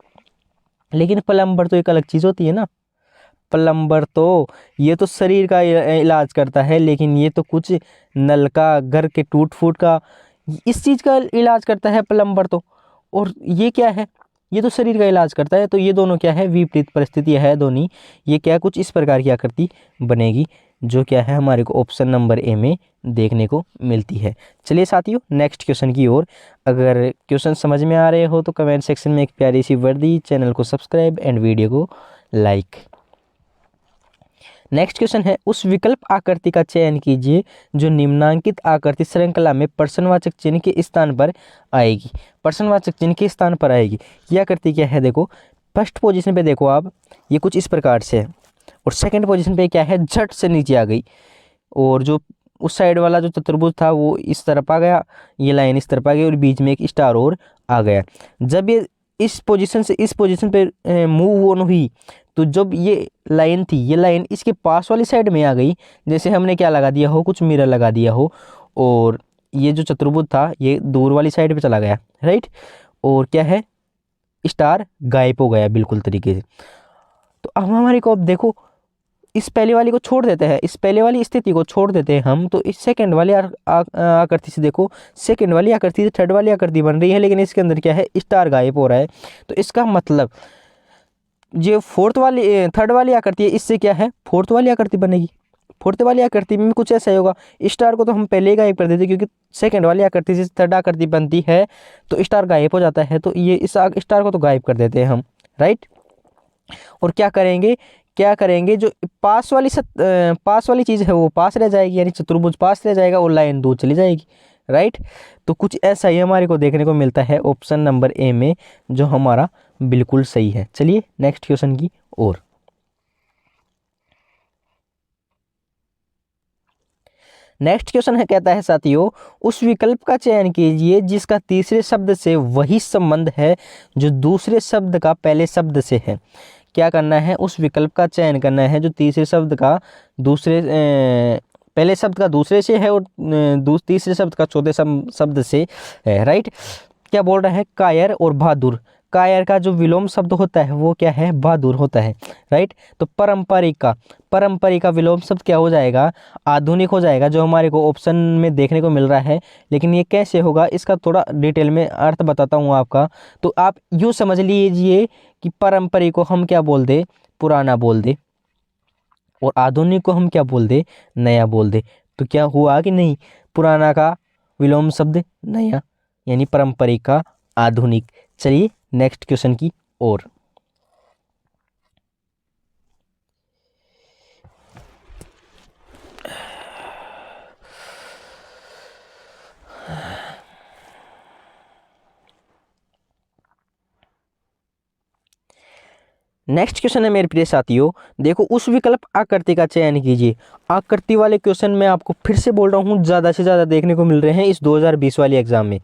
लेकिन प्लम्बर तो एक अलग चीज़ होती है ना। प्लम्बर तो ये तो शरीर का इलाज करता है, लेकिन ये तो कुछ नल का, घर के टूट फूट का, इस चीज़ का इलाज करता है प्लम्बर तो। और ये क्या है, ये तो शरीर का इलाज करता है। तो ये दोनों क्या है, विपरीत परिस्थितियाँ है दोनों। ये क्या कुछ इस प्रकार की आकृति बनेगी, जो क्या है हमारे को ऑप्शन नंबर ए में देखने को मिलती है। चलिए साथियों नेक्स्ट क्वेश्चन की ओर। अगर क्वेश्चन समझ में आ रहे हो तो कमेंट सेक्शन में एक प्यारी सी वर्दी, चैनल को सब्सक्राइब एंड वीडियो को लाइक। नेक्स्ट क्वेश्चन है, उस विकल्प आकृति का चयन कीजिए जो निम्नांकित आकृति श्रृंखला में प्रश्नवाचक चिन्ह के स्थान पर आएगी, प्रश्नवाचक चिन्ह के स्थान पर आएगी। यह आकृति क्या है, देखो फर्स्ट पोजीशन पे देखो आप, ये कुछ इस प्रकार से है, और सेकंड पोजीशन पे क्या है, झट से नीचे आ गई, और जो उस साइड वाला जो चतुर्भुज था वो इस तरफ आ गया, ये लाइन इस तरफ आ गई, और बीच में एक स्टार और आ गया। जब ये इस पोजीशन से इस पोजीशन पे मूव ऑन हुई, तो जब ये लाइन थी, ये लाइन इसके पास वाली साइड में आ गई, जैसे हमने क्या लगा दिया हो, कुछ मिरर लगा दिया हो, और ये जो चतुर्भुज था ये दूर वाली साइड पे चला गया। राइट, और क्या है, स्टार गायब हो गया बिल्कुल तरीके से। तो अब हमारे को अब देखो इस पहले वाली को छोड़ देते हैं, इस पहले वाली स्थिति को छोड़ देते हैं हम, तो इस सेकंड वाली आकृति से देखो, सेकंड वाली आकृति से थर्ड वाली आकृति बन रही है, लेकिन इसके अंदर क्या है, स्टार गायब हो रहा है। तो इसका मतलब जो फोर्थ वाली थर्ड वाली आकृति है, इससे क्या है, फोर्थ वाली आकृति बनेगी। फोर्थ वाली आकृति में कुछ ऐसा ही होगा, स्टार को तो हम पहले ही गायब कर देते, क्योंकि सेकंड वाली आकृति से थर्ड आकृति बनती है तो स्टार गायब हो जाता है, तो ये इस स्टार को तो गायब कर देते हैं हम। राइट, और क्या करेंगे जो पास वाली चीज़ है वो पास रह जाएगी, यानी चतुर्भुज पास रह जाएगा और लाइन दूर चली जाएगी। राइट, तो कुछ ऐसा ही हमारे को देखने को मिलता है ऑप्शन नंबर ए में, जो हमारा बिल्कुल सही है। चलिए नेक्स्ट क्वेश्चन की ओर। नेक्स्ट क्वेश्चन है, कहता है साथियों, उस विकल्प का चयन कीजिए जिसका तीसरे शब्द से वही संबंध है जो दूसरे शब्द का पहले शब्द से है। क्या करना है, उस विकल्प का चयन करना है जो तीसरे शब्द का पहले शब्द का दूसरे से है और तीसरे शब्द का चौथे शब्द से है। राइट, क्या बोल रहा है, कायर और बहादुर। कायर का जो विलोम शब्द होता है वो क्या है, बहादुर होता है, राइट। तो पारंपरिक का विलोम शब्द क्या हो जाएगा, आधुनिक हो जाएगा, जो हमारे को ऑप्शन में देखने को मिल रहा है। लेकिन ये कैसे होगा इसका थोड़ा डिटेल में अर्थ बताता हूँ आपका। तो आप यूँ समझ लीजिए कि पारंपरिक को हम क्या बोल दे, पुराना बोल दे, और आधुनिक को हम क्या बोल दे, नया बोल दे। तो क्या हुआ कि नहीं, पुराना का विलोम शब्द नया, यानी पारंपरिक का आधुनिक। चलिए नेक्स्ट क्वेश्चन की ओर। नेक्स्ट क्वेश्चन है मेरे प्रिय साथियों, देखो उस विकल्प आकृति का चयन कीजिए। आकृति वाले क्वेश्चन मैं आपको फिर से बोल रहा हूँ, ज़्यादा से ज़्यादा देखने को मिल रहे हैं इस 2020 वाले एग्जाम में।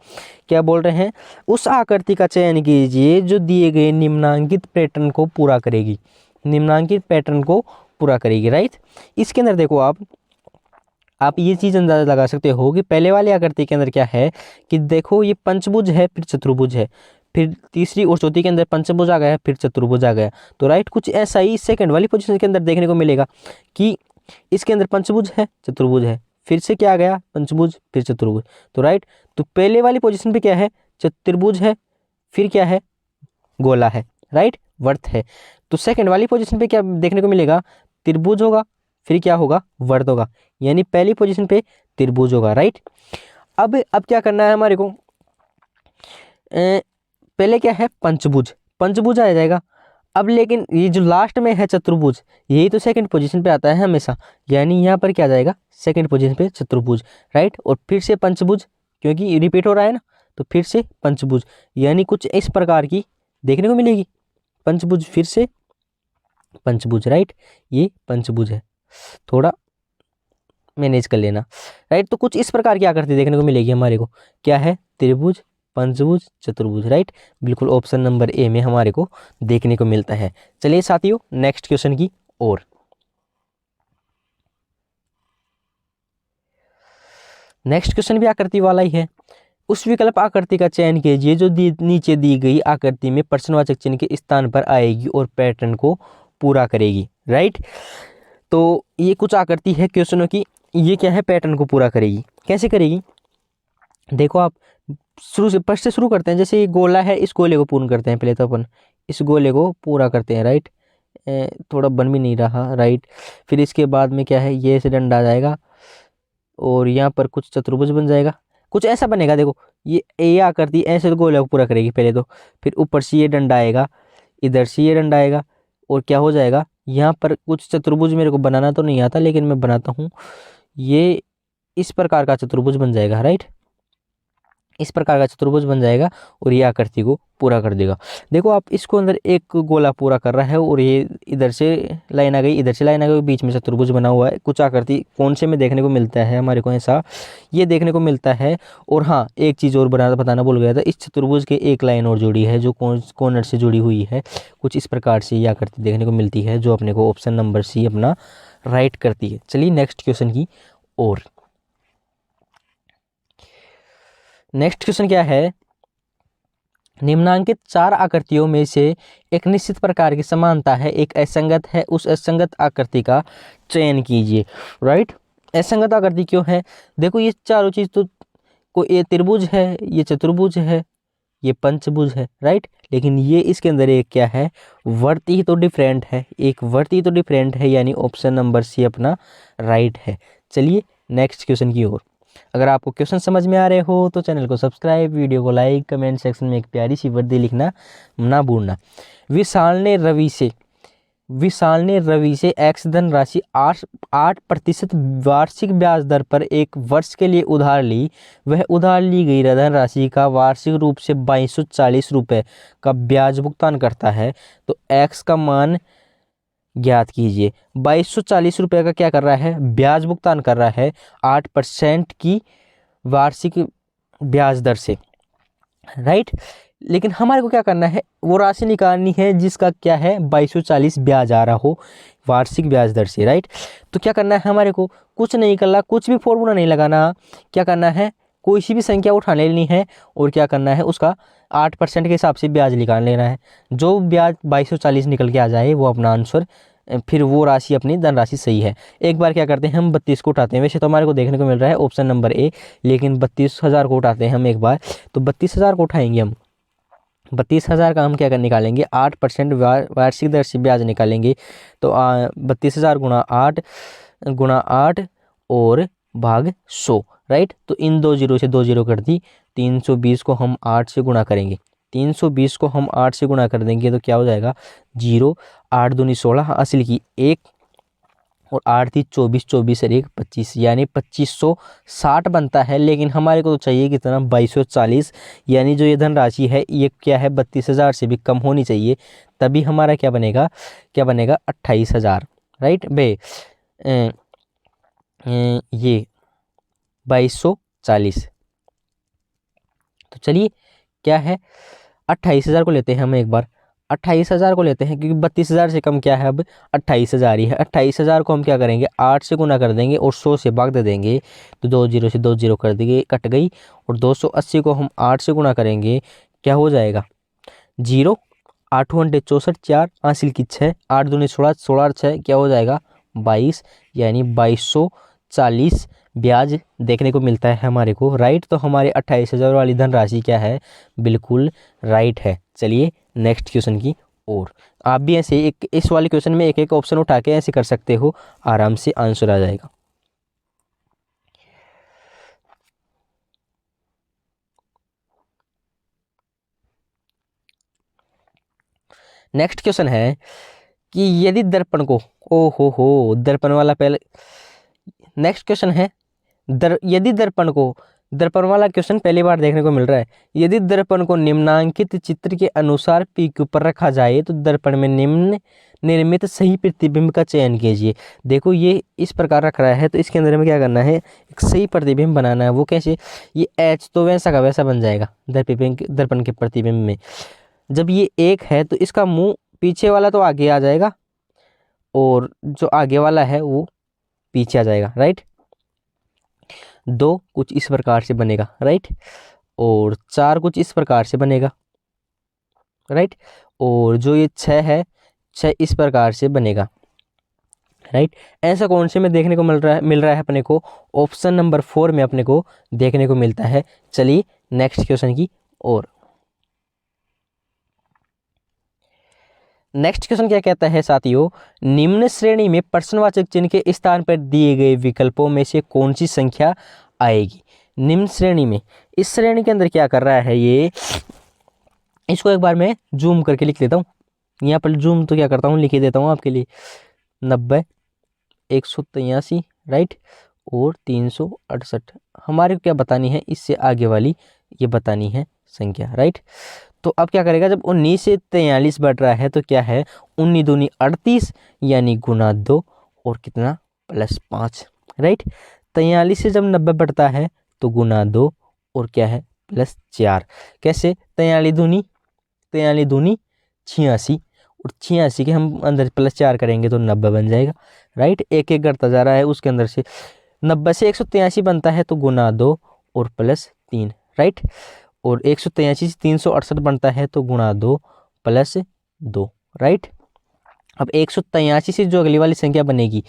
क्या बोल रहे हैं, उस आकृति का चयन कीजिए जो दिए गए निम्नांकित पैटर्न को पूरा करेगी, निम्नांकित पैटर्न को पूरा करेगी, राइट। इसके अंदर देखो आप ये चीज़ अंदाजा लगा सकते हो कि पहले वाली आकृति के अंदर क्या है कि देखो ये पंचभुज है, फिर चतुर्भुज है, फिर तीसरी और चौथी के अंदर पंचभुज आ गया, फिर चतुर्भुज आ गया। तो राइट, कुछ ऐसा ही सेकंड वाली पोजीशन के अंदर देखने को मिलेगा कि इसके अंदर पंचभुज है, चतुर्भुज है, फिर से क्या आ गया, पंचभुज, फिर चतुर्भुज। तो राइट, तो पहले वाली पोजीशन पे क्या है, चतुर्भुज है, फिर क्या है, गोला है, राइट, वर्त है। तो सेकंड वाली पोजीशन पे क्या देखने को मिलेगा, त्रिभुज होगा, फिर क्या होगा, वर्त होगा, यानी पहली पोजीशन पे त्रिभुज होगा, राइट। अब क्या करना है हमारे को, पहले क्या है, पंचभुज, पंचभुज आ जाएगा। अब लेकिन ये जो लास्ट में है चतुर्भुज, यही तो सेकंड पोजीशन पे आता है हमेशा, यानी यहाँ पर क्या आ जाएगा, सेकंड पोजीशन पे चतुर्भुज, राइट। और फिर से पंचभुज, क्योंकि रिपीट हो रहा है ना, तो फिर से पंचभुज, यानी कुछ इस प्रकार की देखने को मिलेगी, पंचभुज, फिर से पंचभुज, राइट, ये पंचभुज है, थोड़ा मैनेज कर लेना, राइट। तो कुछ इस प्रकार की आकृति देखने को मिलेगी हमारे को, क्या है, त्रिभुज, पंचभुज, चतुर्भुज, राइट। बिल्कुल ऑप्शन नंबर ए में हमारे को देखने को मिलता है। चलिए साथियों नेक्स्ट क्वेश्चन की ओर। नेक्स्ट क्वेश्चन भी आकृति वाला ही है। उस विकल्प आकृति का चयन कीजिए जो नीचे दी गई आकृति में प्रश्नवाचक चिन्ह के स्थान पर आएगी और पैटर्न को पूरा करेगी, राइट। तो ये कुछ आकृति है क्वेश्चनों की, ये क्या है, पैटर्न को पूरा करेगी। कैसे करेगी, देखो आप शुरू से फर्स्ट से शुरू करते हैं। जैसे ये गोला है, इस गोले को पूर्ण करते हैं पहले, तो अपन इस गोले को पूरा करते हैं, राइट। थोड़ा बन भी नहीं रहा, राइट। फिर इसके बाद में क्या है, ये ऐसे डंडा आ जाएगा और यहाँ पर कुछ चतुर्भुज बन जाएगा, कुछ ऐसा बनेगा। देखो ये आकृति ऐसे तो गोले को पूरा करेगी पहले तो, फिर ऊपर से ये डंडा आएगा, इधर से ये डंडा आएगा, और क्या हो जाएगा, यहाँ पर कुछ चतुर्भुज मेरे को बनाना तो नहीं आता, लेकिन मैं बनाता हूँ, ये इस प्रकार का चतुर्भुज बन जाएगा, राइट, इस प्रकार का चतुर्भुज बन जाएगा और ये आकृति को पूरा कर देगा। देखो आप इसको अंदर एक गोला पूरा कर रहा है और ये इधर से लाइन आ गई, इधर से लाइन आ गई, बीच में चतुर्भुज बना हुआ है। कुछ आकृति कौन से में देखने को मिलता है हमारे को, ऐसा ये देखने को मिलता है। और हाँ, एक चीज़ और बताना भूल गया था, इस चतुर्भुज के एक लाइन और जुड़ी है जो कॉर्नर से जुड़ी हुई है। कुछ इस प्रकार से ये आकृति देखने को मिलती है, जो अपने को ऑप्शन नंबर सी अपना राइट करती है। चलिए नेक्स्ट क्वेश्चन की ओर। नेक्स्ट क्वेश्चन क्या है, निम्नांकित चार आकृतियों में से एक निश्चित प्रकार की समानता है, एक असंगत है, उस असंगत आकृति का चयन कीजिए, राइट। असंगत आकृति क्यों है, देखो ये चारों चीज तो, को ये त्रिभुज है, ये चतुर्भुज है, ये पंचभुज है, राइट। लेकिन ये इसके अंदर एक क्या है, वर्ती ही तो डिफरेंट है, एक वर्ती तो डिफरेंट है, यानी ऑप्शन नंबर सी अपना राइट है। चलिए नेक्स्ट क्वेश्चन की ओर। अगर आपको क्वेश्चन समझ में आ रहे हो तो चैनल को सब्सक्राइब, वीडियो को लाइक, कमेंट सेक्शन में एक प्यारी सी वर्दी लिखना ना भूलना। विशाल ने रवि से एक्स धन राशि 8% वार्षिक ब्याज दर पर एक वर्ष के लिए उधार ली। वह उधार ली गई धन राशि का वार्षिक रूप से 2240 रुपये का ब्याज भुगतान करता है, तो एक्स का मान ज्ञात कीजिए। 2240 रुपये का क्या कर रहा है, ब्याज भुगतान कर रहा है 8% की वार्षिक ब्याज दर से, राइट। लेकिन हमारे को क्या करना है, वो राशि निकालनी है जिसका क्या है 2240 ब्याज आ रहा हो वार्षिक ब्याज दर से, राइट। तो क्या करना है हमारे को, कुछ नहीं करना, कुछ भी फॉर्मूला नहीं लगाना। क्या करना है, कोई सी भी संख्या उठा लेनी है और क्या करना है, उसका 8% के हिसाब से ब्याज निकाल लेना है। जो ब्याज 2240 निकल के आ जाए वो अपना आंसर, फिर वो राशि अपनी धनराशि सही है। एक बार क्या करते हैं हम 32 को उठाते हैं। वैसे तो हमारे को देखने को मिल रहा है ऑप्शन नंबर ए, लेकिन 32,000 को उठाते हैं हम एक बार। तो 32,000 को उठाएंगे हम। 32,000 का हम क्या कर निकालेंगे, 8% वार्षिक दर से ब्याज निकालेंगे। तो 32,000 गुणा 8 और भाग 100, राइट। तो इन 2 जीरो से 2 जीरो कर दी। 320 को हम 8 से गुणा करेंगे। 320 को हम 8 से गुणा कर देंगे तो क्या हो जाएगा, 0। 8 दूनी 16, असली की 1 और 8 थी 24, 24 और 1 25, यानी 2560 बनता है। लेकिन हमारे को तो चाहिए कितना, 2240, यानी जो ये धनराशि है ये क्या है, 32,000 से भी कम होनी चाहिए। तभी हमारा क्या बनेगा, 28,000, राइट बे। ये 2240। तो चलिए क्या है, 28,000 को लेते हैं हम एक बार। 28,000 को लेते हैं क्योंकि 32,000 से कम क्या है, अब 28,000 ही है। 28,000 को हम क्या करेंगे, 8 से गुना कर देंगे और 100 से भाग दे देंगे। तो 2 जीरो से 2 जीरो कर देंगे, कट गई। और 280 को हम 8 से गुना करेंगे, क्या हो जाएगा, 0। 8 घंटे 64, 4 हासिल की 6, 8 दूनी 16, 16 और 6 क्या हो जाएगा, 22, यानी 2240 ब्याज देखने को मिलता है हमारे को, राइट। तो हमारे 28,000 वाली धनराशि क्या है, बिल्कुल राइट है। चलिए नेक्स्ट क्वेश्चन की ओर। आप भी ऐसे एक इस वाले क्वेश्चन में एक एक ऑप्शन उठा के ऐसे कर सकते हो, आराम से आंसर आ जाएगा। नेक्स्ट क्वेश्चन है कि यदि दर्पण को, ओ हो दर्पण वाला पहले, नेक्स्ट क्वेश्चन है यदि दर्पण वाला क्वेश्चन पहली बार देखने को मिल रहा है। यदि दर्पण को निम्नांकित चित्र के अनुसार पी के ऊपर रखा जाए तो दर्पण में निम्न निर्मित सही प्रतिबिंब का चयन कीजिए। देखो ये इस प्रकार रख रहा है, तो इसके अंदर में क्या करना है, एक सही प्रतिबिंब बनाना है। वो कैसे, ये एच तो वैसा का वैसा बन जाएगा दर्पण के प्रतिबिंब में। जब ये 1 है तो इसका मुंह पीछे वाला तो आगे आ जाएगा और जो आगे वाला है वो पीछे आ जाएगा, राइट। 2 कुछ इस प्रकार से बनेगा, राइट। और 4 कुछ इस प्रकार से बनेगा, राइट। और जो ये 6 है, 6 इस प्रकार से बनेगा, राइट। ऐसा कौन से में देखने को मिल रहा है अपने को, ऑप्शन नंबर 4 में अपने को देखने को मिलता है। चलिए नेक्स्ट क्वेश्चन की ओर। नेक्स्ट क्वेश्चन क्या कहता है साथियों, निम्न श्रेणी में प्रश्नवाचक चिन्ह के स्थान पर दिए गए विकल्पों में से कौन सी संख्या आएगी। निम्न श्रेणी में, इस श्रेणी के अंदर क्या कर रहा है ये, इसको एक बार मैं जूम करके लिख लेता हूँ। यहाँ पर जूम तो क्या करता हूँ, लिख देता हूँ आपके लिए। 90, 183, राइट, और 368 हमारे को क्या बतानी है, इससे आगे वाली ये बतानी है संख्या, राइट। तो अब क्या करेगा, जब 19 से 43 बढ़ रहा है तो क्या है, 19 दूनी 38, यानी गुना 2 और कितना, +5, राइट। 43 से जब 90 बढ़ता है तो गुना 2 और क्या है, +4। कैसे, 43 दूनी 86 और 86 के हम अंदर +4 करेंगे तो 90 बन जाएगा, राइट। एक एक करता जा रहा है, उसके अंदर से 90 से 183 बनता है तो गुना 2 और +3, राइट। और 183 से 368 बनता है तो गुणा 2 +2, राइट। अब 183 से जो अगली वाली संख्या बनेगी,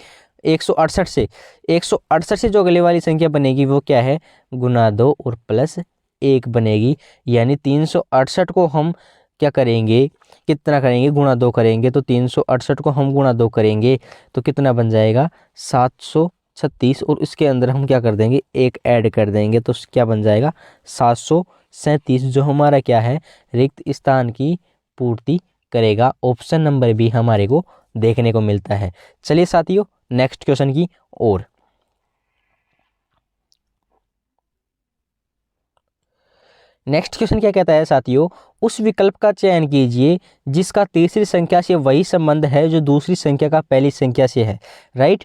168 से जो अगली वाली संख्या बनेगी वो क्या है, गुना 2 और +1 बनेगी। यानी 368 को हम क्या करेंगे, कितना करेंगे, गुणा 2 करेंगे। तो 368 को हम गुणा 2 करेंगे तो कितना बन जाएगा, 736। और इसके अंदर हम क्या कर देंगे, 1 ऐड कर देंगे तो क्या बन जाएगा, 737, जो हमारा क्या है, रिक्त स्थान की पूर्ति करेगा। ऑप्शन नंबर बी हमारे को देखने को मिलता है। चलिए साथियों नेक्स्ट क्वेश्चन की ओर। नेक्स्ट क्वेश्चन क्या कहता है साथियों, उस विकल्प का चयन कीजिए जिसका तीसरी संख्या से वही संबंध है जो दूसरी संख्या का पहली संख्या से है, राइट।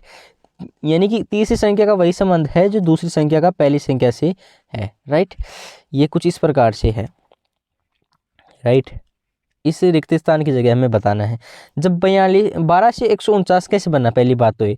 यानी कि तीसरी संख्या का वही संबंध है जो दूसरी संख्या का पहली संख्या से है, राइट। ये कुछ इस प्रकार से है, राइट। इस रिक्त स्थान की जगह हमें बताना है। जब 12 से 149 कैसे बनना, पहली बात तो ये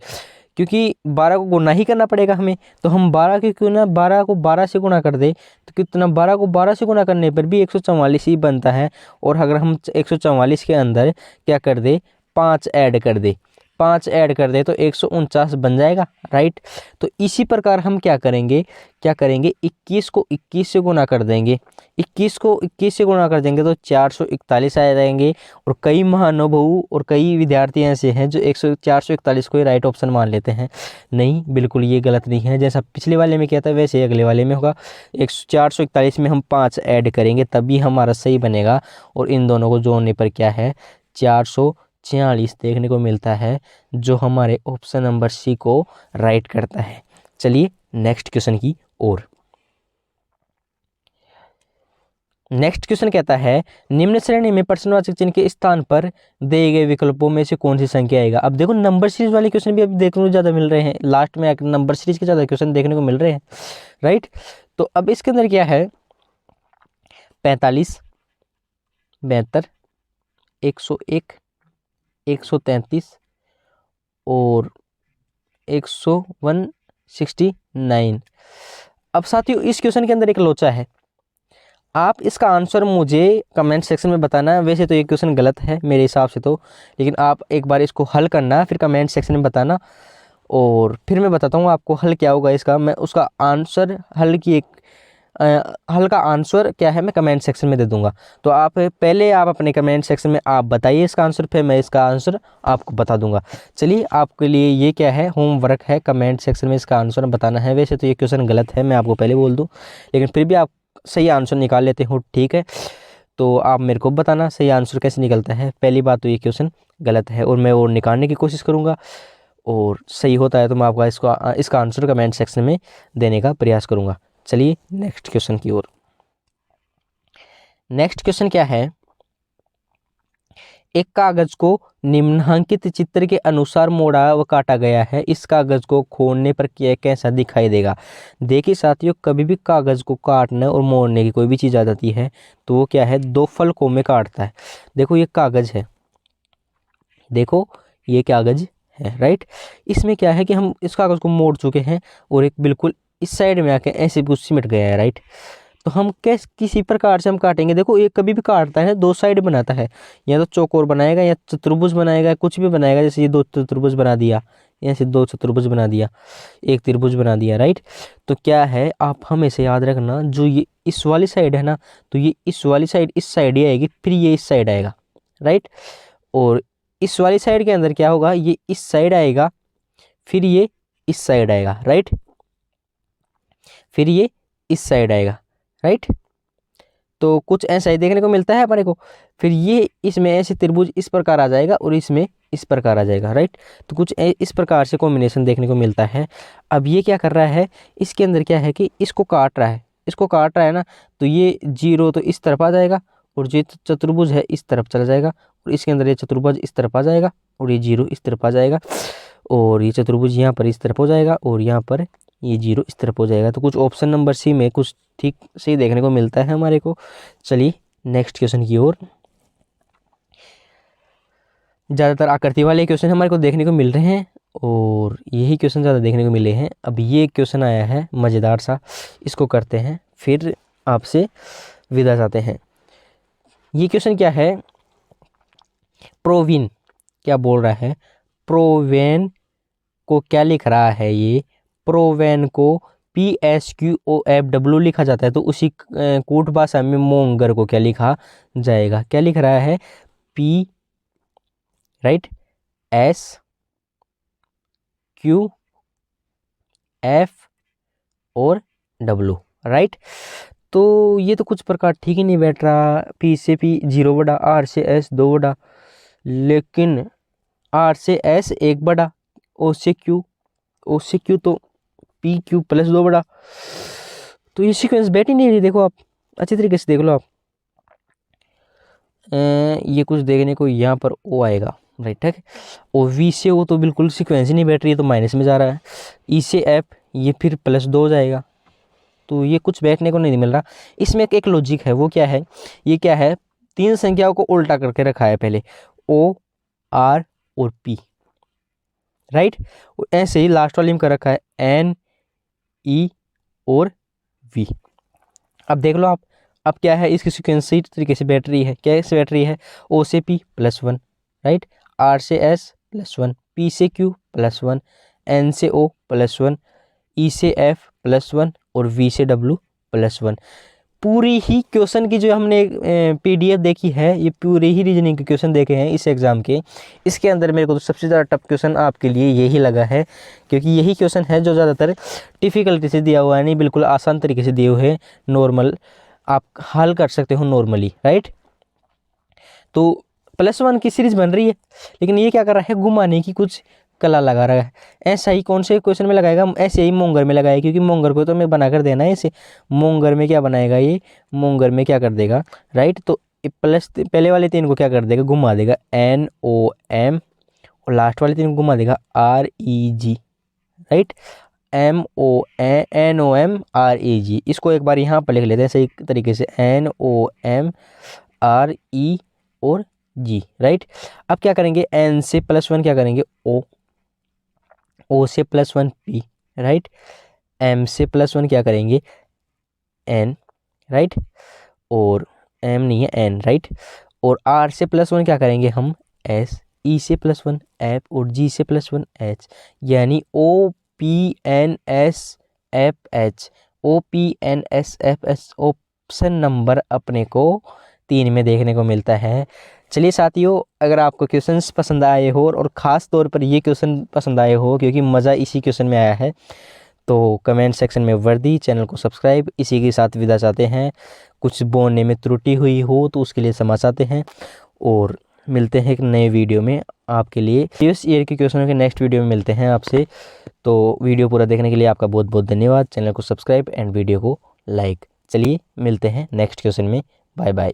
क्योंकि 12 को गुना ही करना पड़ेगा हमें, तो हम 12 के क्यों ना 12 को 12 से गुना कर दे, तो कितना 12 को 12 से गुना करने पर भी 144 ही बनता है। और अगर हम 144 के अंदर क्या कर दे, 5 ऐड कर दे, 5 ऐड कर दे तो 149 बन जाएगा, राइट। तो इसी प्रकार हम क्या करेंगे 21 को 21 से गुना कर देंगे, 21 को 21 से गुना कर देंगे तो 441 आ जाएंगे। और कई महानुभाव और कई विद्यार्थी ऐसे हैं जो 441 को ही राइट ऑप्शन मान लेते हैं। नहीं, बिल्कुल ये गलत नहीं है। जैसा पिछले वाले में किया था वैसे अगले वाले में होगा। 441 में हम 5 ऐड करेंगे तभी हमारा सही बनेगा। और इन दोनों को जोड़ने पर क्या है 446 देखने को मिलता है, जो हमारे ऑप्शन नंबर सी को राइट करता है। चलिए नेक्स्ट क्वेश्चन की ओर। नेक्स्ट क्वेश्चन कहता है निम्न श्रेणी में प्रश्नवाचक चिन्ह के स्थान पर दिए गए विकल्पों में से कौन सी संख्या आएगा। अब देखो नंबर सीरीज वाले क्वेश्चन भी अब देखने को ज़्यादा मिल रहे हैं, लास्ट में आकर नंबर सीरीज के ज़्यादा क्वेश्चन देखने को मिल रहे हैं, राइट। तो अब इसके अंदर क्या है 45, 72, 101, 133 और 169। अब साथियों इस क्वेश्चन के अंदर एक लोचा है, आप इसका आंसर मुझे कमेंट सेक्शन में बताना। वैसे तो ये क्वेश्चन गलत है मेरे हिसाब से तो, लेकिन आप एक बार इसको हल करना फिर कमेंट सेक्शन में बताना, और फिर मैं बताता हूँ आपको हल क्या होगा इसका। मैं उसका आंसर हल का आंसर क्या है मैं कमेंट सेक्शन में दे दूंगा। तो आप पहले आप अपने कमेंट सेक्शन में आप बताइए इसका आंसर, फिर मैं इसका आंसर आपको बता दूंगा। चलिए आपके लिए ये क्या है होमवर्क है, कमेंट सेक्शन में इसका आंसर बताना है। वैसे तो ये क्वेश्चन गलत है मैं आपको पहले बोल दूं, लेकिन फिर भी आप सही आंसर निकाल लेते हो, ठीक है। तो आप मेरे को बताना सही आंसर कैसे निकलता है। पहली बात तो ये क्वेश्चन गलत है और मैं वो निकालने की कोशिश करूँगा, और सही होता है तो मैं आपका इसका आंसर कमेंट सेक्शन में देने का प्रयास करूँगा। चलिए नेक्स्ट क्वेश्चन की ओर। नेक्स्ट क्वेश्चन क्या है, एक कागज को निम्नलिखित चित्र के अनुसार मोड़ा व काटा गया है, इस कागज को खोलने पर क्या कैसा दिखाई देगा। देखिए साथियों कभी भी कागज को काटने और मोड़ने की कोई भी चीज़ आ जाती है तो वो क्या है दो फलकों में काटता है। देखो ये कागज है, देखो ये कागज है, राइट। इसमें क्या है कि हम इस कागज को मोड़ चुके हैं और एक बिल्कुल इस साइड में आके ऐसे कुछ सिमट गया है, राइट। तो हम किसी प्रकार से हम काटेंगे, देखो ये कभी भी काटता है दो साइड बनाता है, या तो चौकोर बनाएगा या चतुर्भुज बनाएगा, कुछ भी बनाएगा। जैसे ये दो चतुर्भुज बना दिया, ऐसे दो चतुर्भुज बना दिया, एक त्रिभुज बना दिया, राइट। तो क्या है आप हमेशा याद रखना, जो ये इस वाली साइड है ना, तो ये इस वाली साइड इस साइड ही आएगी, फिर ये इस साइड आएगा, राइट। और इस वाली साइड के अंदर क्या होगा, ये इस साइड आएगा, फिर ये इस साइड आएगा, राइट, फिर ये इस साइड आएगा, राइट। तो कुछ ऐसा ही देखने को मिलता है हमारे को। फिर ये इसमें ऐसे त्रिभुज इस प्रकार आ जाएगा और इसमें इस प्रकार आ जाएगा, राइट। तो कुछ इस प्रकार से कॉम्बिनेशन देखने को मिलता है। अब ये क्या कर रहा है, इसके अंदर क्या है कि इसको काट रहा है, इसको काट रहा है ना, तो ये 0 तो इस तरफ आ जाएगा और जो चतुर्भुज है इस तरफ चला जाएगा, और इसके अंदर ये चतुर्भुज इस तरफ आ जाएगा और ये 0 इस तरफ आ जाएगा, और ये चतुर्भुज यहाँ पर इस तरफ हो जाएगा और यहाँ पर ये 0 इस तरफ हो जाएगा। तो कुछ ऑप्शन नंबर सी में कुछ ठीक से देखने को मिलता है हमारे को। चलिए नेक्स्ट क्वेश्चन की ओर। ज़्यादातर आकृति वाले क्वेश्चन हमारे को देखने को मिल रहे हैं और यही क्वेश्चन ज़्यादा देखने को मिले हैं। अब ये क्वेश्चन आया है मज़ेदार सा, इसको करते हैं फिर आपसे विदा जाते हैं। ये क्वेश्चन क्या है, प्रोविन क्या बोल रहा है, प्रोवेन को क्या लिख रहा है, ये प्रोवेन को PSQOFW लिखा जाता है, तो उसी कूट भाषा में मोंगर को क्या लिखा जाएगा, क्या लिख रहा है P, राइट, SQF और W, राइट। तो ये तो कुछ प्रकार ठीक ही नहीं बैठ रहा, P से P 0 बड़ा, R से S 2 बड़ा, लेकिन R से S 1 बड़ा, O से Q तो PQ प्लस 2 बड़ा। तो ये सीक्वेंस बैठ ही नहीं रही, देखो आप अच्छी तरीके से देख लो आप। ये कुछ देखने को यहाँ पर O आएगा, राइट, ठीक है। और V से O तो बिल्कुल सीक्वेंस ही नहीं बैठ रही है, तो माइनस में जा रहा है। E से F ये फिर प्लस 2 हो जाएगा, तो ये कुछ बैठने को नहीं मिल रहा। इसमें एक लॉजिक है, वो क्या है, ये क्या है, 3 संख्याओं को उल्टा करके रखा है, पहले O, R और P, राइट। ऐसे ही लास्ट वाले में कर रखा है एन, ई और वी। अब देख लो आप, अब क्या है, इसकी सिक्वेंस इस तरीके से बैटरी है, क्या इस बैटरी है, ओ से पी +1, राइट, आर से एस +1, पी से क्यू +1, एन से ओ +1, ई से एफ +1 और वी से डब्ल्यू +1। पूरी ही क्वेश्चन की जो हमने पीडीएफ देखी है, ये पूरे ही रीजनिंग के क्वेश्चन देखे हैं इस एग्ज़ाम के। इसके अंदर मेरे को तो सबसे ज़्यादा टफ क्वेश्चन आपके लिए यही लगा है, क्योंकि यही क्वेश्चन है जो ज़्यादातर डिफ़िकल्टी से दिया हुआ है, नहीं बिल्कुल आसान तरीके से दिए हुए हैं, नॉर्मल आप हल कर सकते हो नॉर्मली, राइट। तो +1 की सीरीज बन रही है, लेकिन ये क्या कर रहा है, घुमाने की कुछ कला लगा रहा है। ऐसा ही कौन से क्वेश्चन में लगाएगा, ऐसे ही मोंगर में लगाएगा, क्योंकि मोंगर को तो मैं बना कर देना है ऐसे। मोंगर में क्या बनाएगा ये, मोंगर में क्या कर देगा, राइट। तो प्लस पहले वाले 3 को क्या कर देगा, घुमा देगा NOM, और लास्ट वाले 3 को घुमा देगा REG, राइट। MONOMREG। इसको एक बार यहाँ पर लिख लेते हैं सही तरीके से, NOMRE और G, राइट। अब क्या करेंगे, N से +1 क्या करेंगे, O से +1 P, राइट। M से +1 क्या करेंगे, N, राइट, और M नहीं है N, राइट। और R से +1 क्या करेंगे हम, S, E से +1 F और G से +1 H, यानी OPNSFH। OPNSFH ऑप्शन नंबर अपने को 3 में देखने को मिलता है। चलिए साथियों, अगर आपको क्वेश्चंस पसंद आए हो और ख़ास तौर पर ये क्वेश्चन पसंद आए हो, क्योंकि मज़ा इसी क्वेश्चन में आया है, तो कमेंट सेक्शन में वर्दी, चैनल को सब्सक्राइब। इसी के साथ विदा चाहते हैं। कुछ बोलने में त्रुटि हुई हो तो उसके लिए क्षमा चाहते हैं, और मिलते हैं एक नए वीडियो में आपके लिए। प्रीवियस ईयर के क्वेश्चनों के नेक्स्ट वीडियो में मिलते हैं आपसे। तो वीडियो पूरा देखने के लिए आपका बहुत बहुत धन्यवाद। चैनल को सब्सक्राइब एंड वीडियो को लाइक। चलिए मिलते हैं नेक्स्ट क्वेश्चन में। Bye bye.